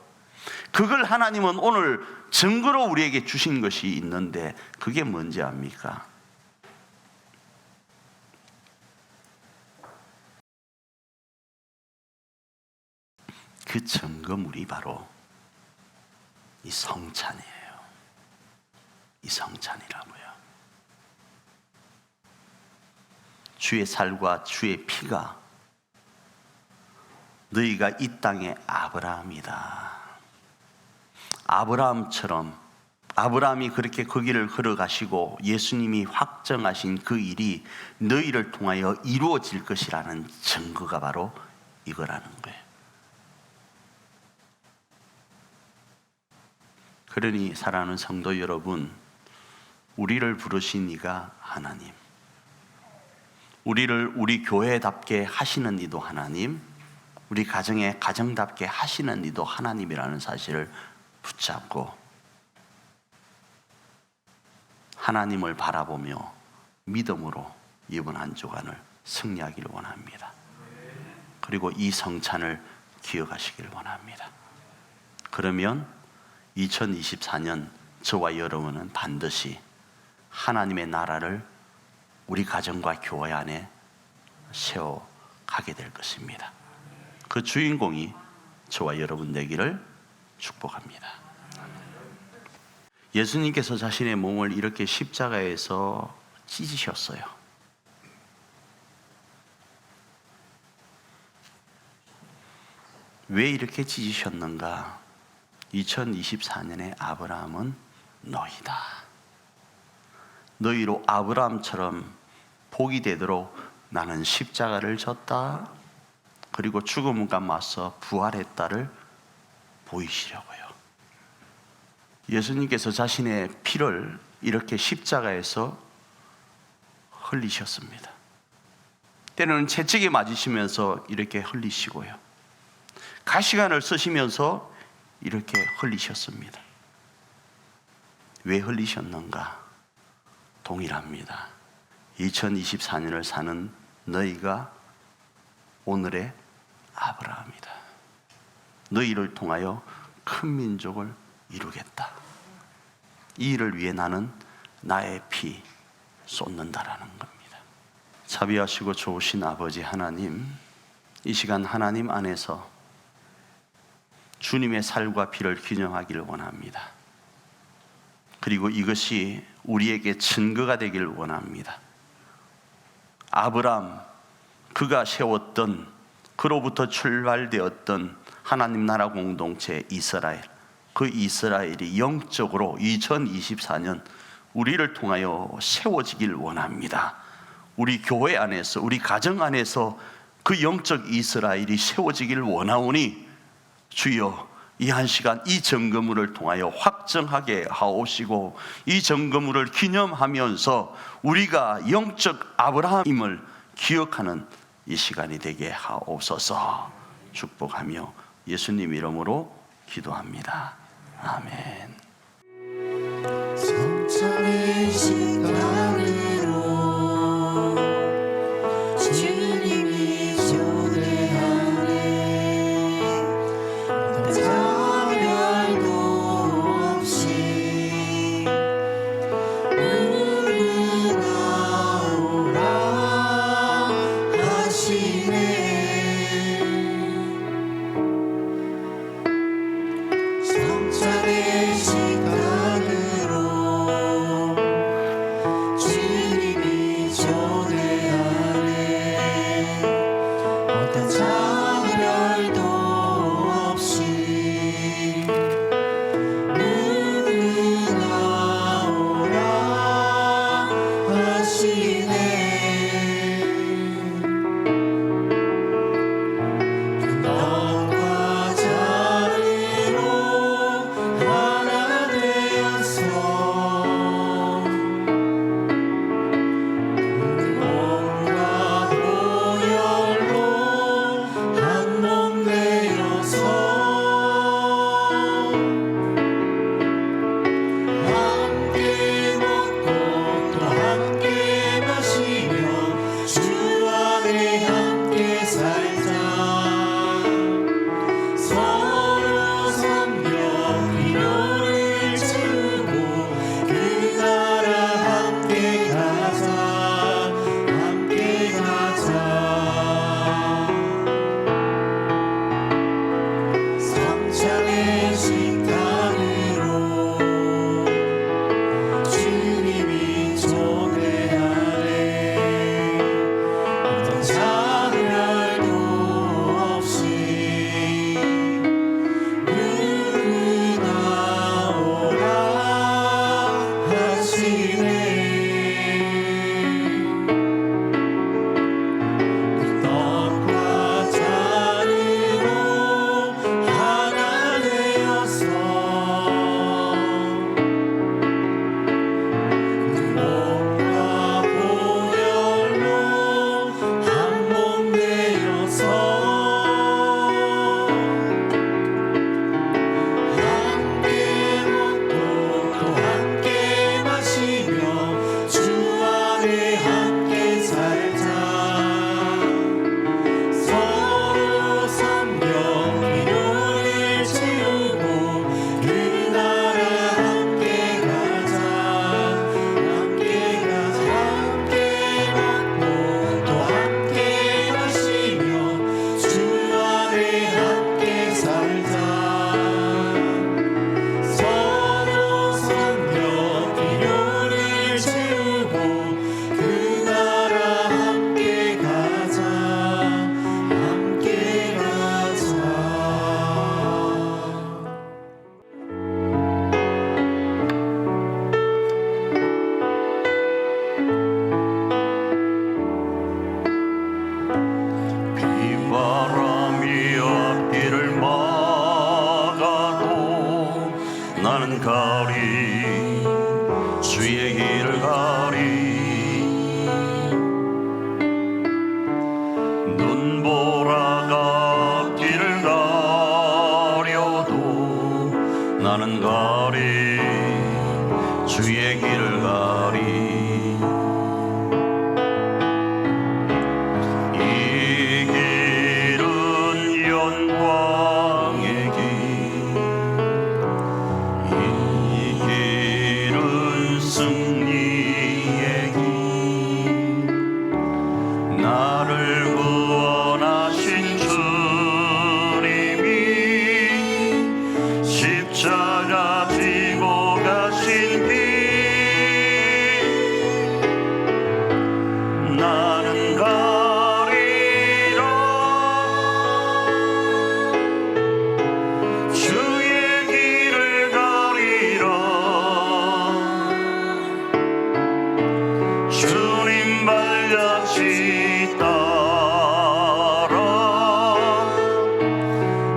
그걸 하나님은 오늘 증거로 우리에게 주신 것이 있는데, 그게 뭔지 압니까? 그 증거물이 바로 이 성찬이에요. 이 성찬이라고요. 주의 살과 주의 피가 너희가 이 땅의 아브라함이다. 아브라함처럼, 아브라함이 그렇게 그 길을 걸어가시고 예수님이 확정하신 그 일이 너희를 통하여 이루어질 것이라는 증거가 바로 이거라는 거예요. 그러니 사랑하는 성도 여러분, 우리를 부르신 이가 하나님, 우리를 우리 교회답게 하시는 이도 하나님, 우리 가정에 가정답게 하시는 이도 하나님이라는 사실을 붙잡고 하나님을 바라보며 믿음으로 이번 한 주간을 승리하기를 원합니다. 그리고 이 성찬을 기억하시기를 원합니다. 그러면 2024년 저와 여러분은 반드시 하나님의 나라를 우리 가정과 교회 안에 세워가게 될 것입니다. 그 주인공이 저와 여러분 되기를 축복합니다. 예수님께서 자신의 몸을 이렇게 십자가에서 찢으셨어요. 왜 이렇게 찢으셨는가? 2024년의 아브라함은 너희다. 너희로 아브라함처럼 복이 되도록 나는 십자가를 졌다. 그리고 죽음과 맞서 부활했다를 보이시려고요. 예수님께서 자신의 피를 이렇게 십자가에서 흘리셨습니다. 때로는 채찍에 맞으시면서 이렇게 흘리시고요. 가시관을 쓰시면서 이렇게 흘리셨습니다. 왜 흘리셨는가? 동일합니다. 2024년을 사는 너희가 오늘의 아브라함이다. 너희를 통하여 큰 민족을 이루겠다. 이 일을 위해 나는 나의 피 쏟는다라는 겁니다. 자비하시고 좋으신 아버지 하나님, 이 시간 하나님 안에서 주님의 살과 피를 기념하기를 원합니다. 그리고 이것이 우리에게 증거가 되기를 원합니다. 아브라함, 그가 세웠던, 그로부터 출발되었던 하나님 나라 공동체 이스라엘, 그 이스라엘이 영적으로 2024년 우리를 통하여 세워지길 원합니다. 우리 교회 안에서, 우리 가정 안에서 그 영적 이스라엘이 세워지길 원하오니 주여, 이 한 시간 이 점검을 통하여 확정하게 하옵시고, 이 점검을 기념하면서 우리가 영적 아브라함임을 기억하는 이 시간이 되게 하옵소서. 축복하며 예수님 이름으로 기도합니다. 아멘. 성찬의 시간으로 주님이 초대하네. 차별도 없이 우르나오라 하시네. 성찬의 시간으로 나는 가리 주의 길을 가리 눈보라가 길을 가려도 나는 가리 주의 길을 가리 이 길은 영광의 길 이 길은 승리의 길 나를 구원하신 주님이 십자가 지고 가신 길 나는 가리라 주의 길을 가리라 주님 발자취 따라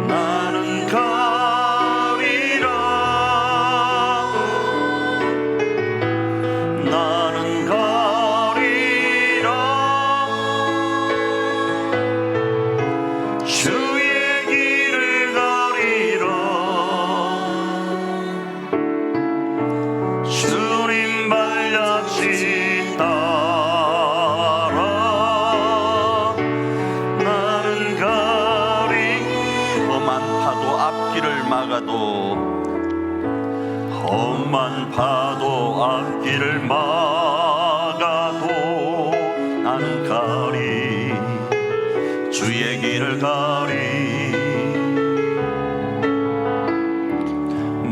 나는 가리라 나는 가리라 주의 길을 가리라 주님 발자취 따라 나는 가리 험한 파도 앞길을 막아도 험한 파도 앞길을 막아도 나는 가리 주의 길을 가리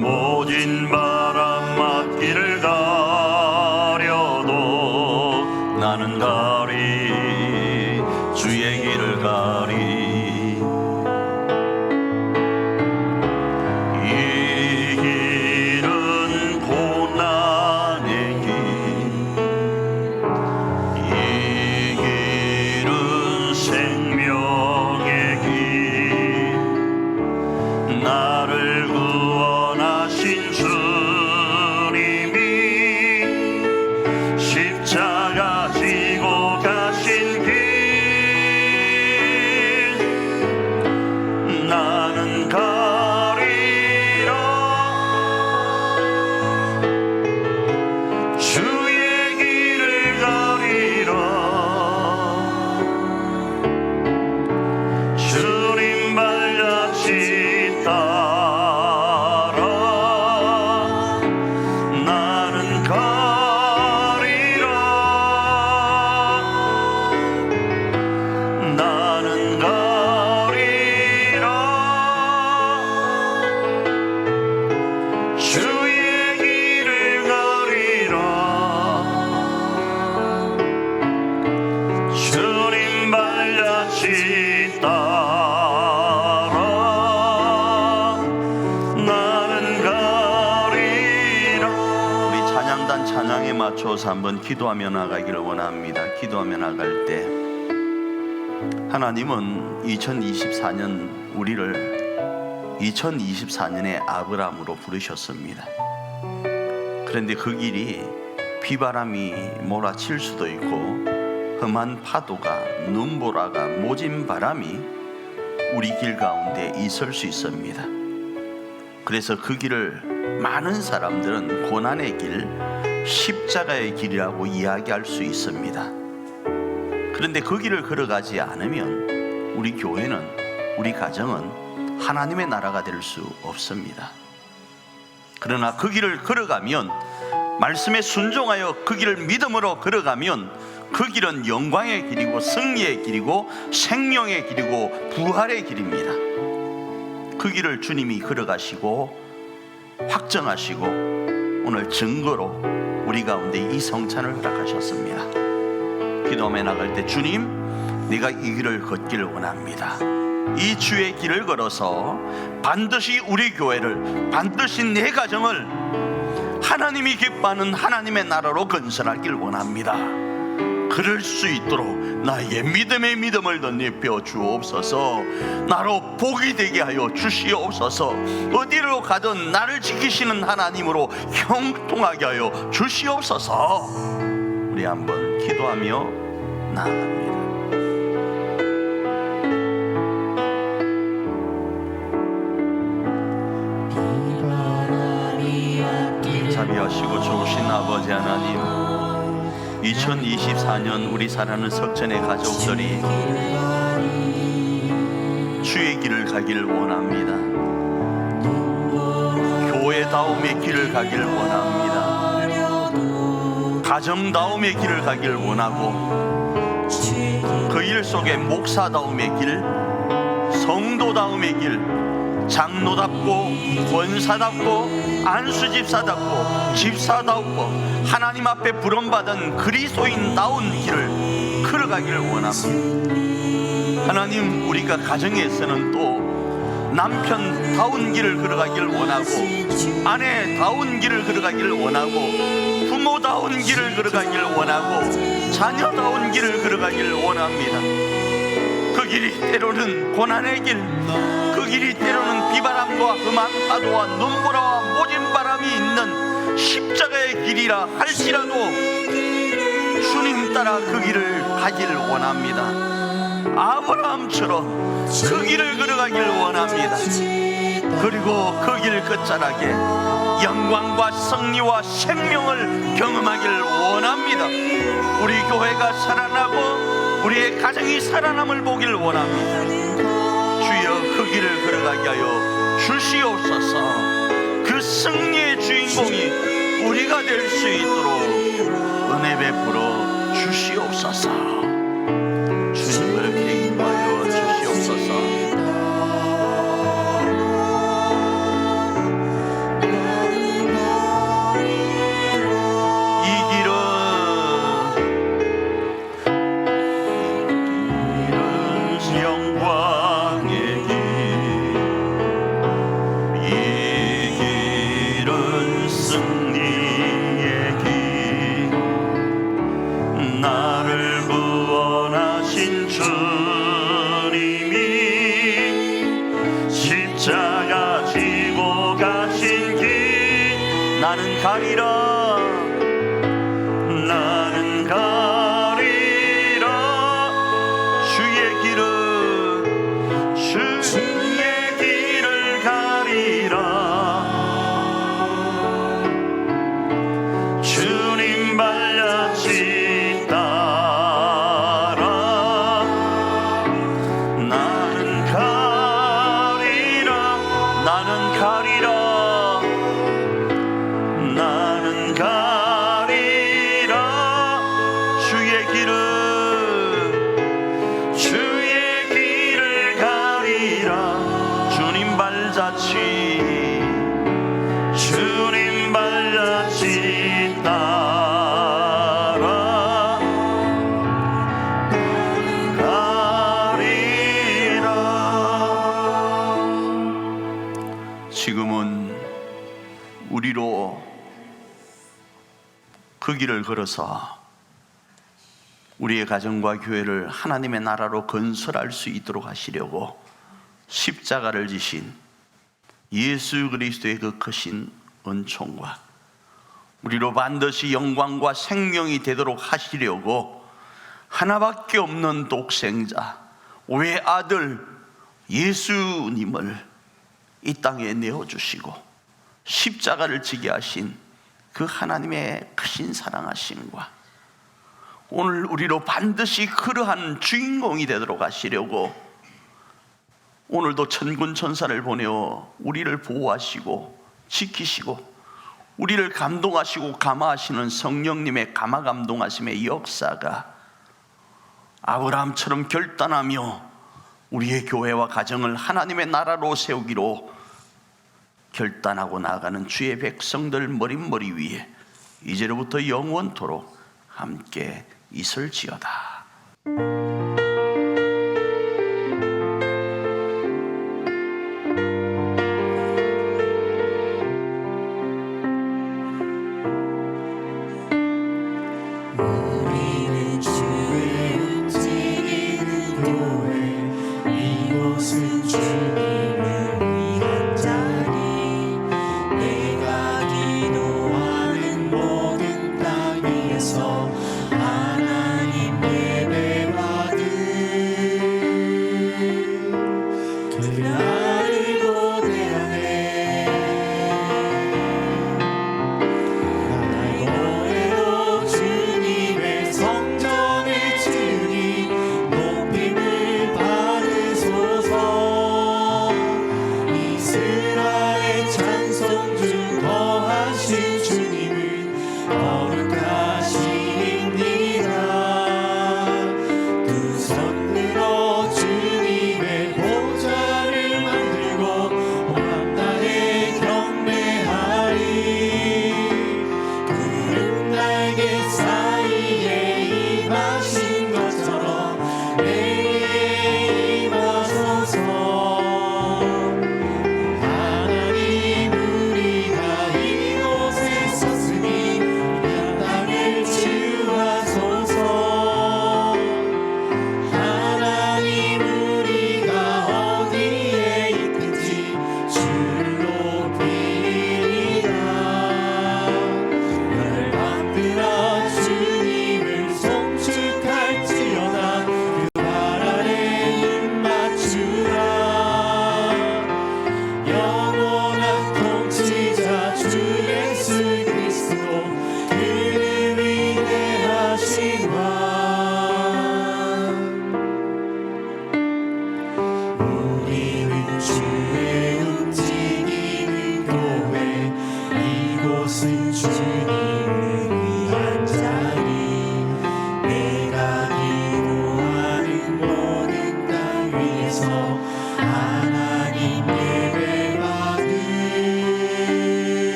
모진 바람 앞길을 가려도 나는 가리 주의 길을 가리 이 길은 고난의 길 이 길은 생명의 길 나를 구원하신 주님이 십자가 지고 가신 길 나는 가리라 주의 길을 가리라 주님 발자취 따라 나는 가리라 나는 가리라 주의 길을 가리라 주님 발자취 따라 나는 가리라 우리 찬양단 찬양에 맞춰서 한번 기도하며 나가기를 원합니다. 기도하며 나갈 때 하나님은 2024년 우리를 2024년의 아브라함으로 부르셨습니다. 그런데 그 길이 비바람이 몰아칠 수도 있고 험한 파도가 눈보라가 모진 바람이 우리 길 가운데 있을 수 있습니다. 그래서 그 길을 많은 사람들은 고난의 길, 십자가의 길이라고 이야기할 수 있습니다. 그런데 그 길을 걸어가지 않으면 우리 교회는, 우리 가정은 하나님의 나라가 될 수 없습니다. 그러나 그 길을 걸어가면, 말씀에 순종하여 그 길을 믿음으로 걸어가면 그 길은 영광의 길이고 승리의 길이고 생명의 길이고 부활의 길입니다. 그 길을 주님이 걸어가시고 확정하시고 오늘 증거로 우리 가운데 이 성찬을 허락하셨습니다. 기도하며 나갈 때 주님, 내가 이 길을 걷기를 원합니다. 이 주의 길을 걸어서 반드시 우리 교회를, 반드시 내 가정을 하나님이 기뻐하는 하나님의 나라로 건설하길 원합니다. 그럴 수 있도록 나의 믿음의 믿음을 덧입혀 주옵소서. 나로 복이 되게 하여 주시옵소서. 어디로 가든 나를 지키시는 하나님으로 형통하게 하여 주시옵소서. 우리 한번 기도하며 나아갑니다. 자비하시고 좋으신 아버지 하나님, 2024년 우리 사랑하는 석천의 가족들이 주의 길을 가기를 원합니다. 교회다움의 길을 가기를 원합니다. 가정다움의 길을 가기를 원하고, 그 일 속에 목사다움의 길, 성도다움의 길, 장로답고 권사답고 안수집사답고 집사답고 하나님 앞에 부름받은 그리스도인다운 길을 걸어가기를 원합니다. 하나님, 우리가 가정에서는 또 남편다운 길을 걸어가기를 원하고, 아내다운 길을 걸어가기를 원하고, 부모다운 길을 걸어가기를 원하고, 자녀다운 길을 걸어가기를 원합니다. 그 길이 때로는 고난의 길, 그 길이 때로는 비바람과 험한 파도와 눈보라와 모진 바람이 있는 십자가의 길이라 할지라도 주님 따라 그 길을 가기를 원합니다. 아브라함처럼 그 길을 걸어가기를 원합니다. 그리고 그 길 끝자락에 영광과 승리와 생명을 경험하기를 원합니다. 우리 교회가 살아나고 우리의 가정이 살아남을 보기를 원합니다. 주여, 그 길을 걸어가게 하여 주시옵소서. 그 승리의 주인공이 우리가 될 수 있도록 은혜 베풀어 주시옵소서. 주님을 기뻐하여 주시옵소서. 나는 가리라, 나는 가리라. 주의 길을, 주의 길을 가리라. 주님 발자취 따라 나는 가리라, 나는 가리라. 나는 가리라. 주의 길을, 주의 길을 가리라. 주님 발자취, 주님 발자취 따라 가리라. 지금은 우리로 그 길을 걸어서 우리의 가정과 교회를 하나님의 나라로 건설할 수 있도록 하시려고 십자가를 지신 예수 그리스도의 그 크신 은총과 우리로 반드시 영광과 생명이 되도록 하시려고 하나밖에 없는 독생자 외아들 예수님을 이 땅에 내어주시고 십자가를 지게 하신 그 하나님의 크신 사랑하심과 오늘 우리로 반드시 그러한 주인공이 되도록 하시려고 오늘도 천군 천사를 보내어 우리를 보호하시고 지키시고 우리를 감동하시고 감화하시는 성령님의 감화 감동하심의 역사가 아브라함처럼 결단하며 우리의 교회와 가정을 하나님의 나라로 세우기로 결단하고 나아가는 주의 백성들 머릿머리 위에 이제로부터 영원토록 함께 있을지어다.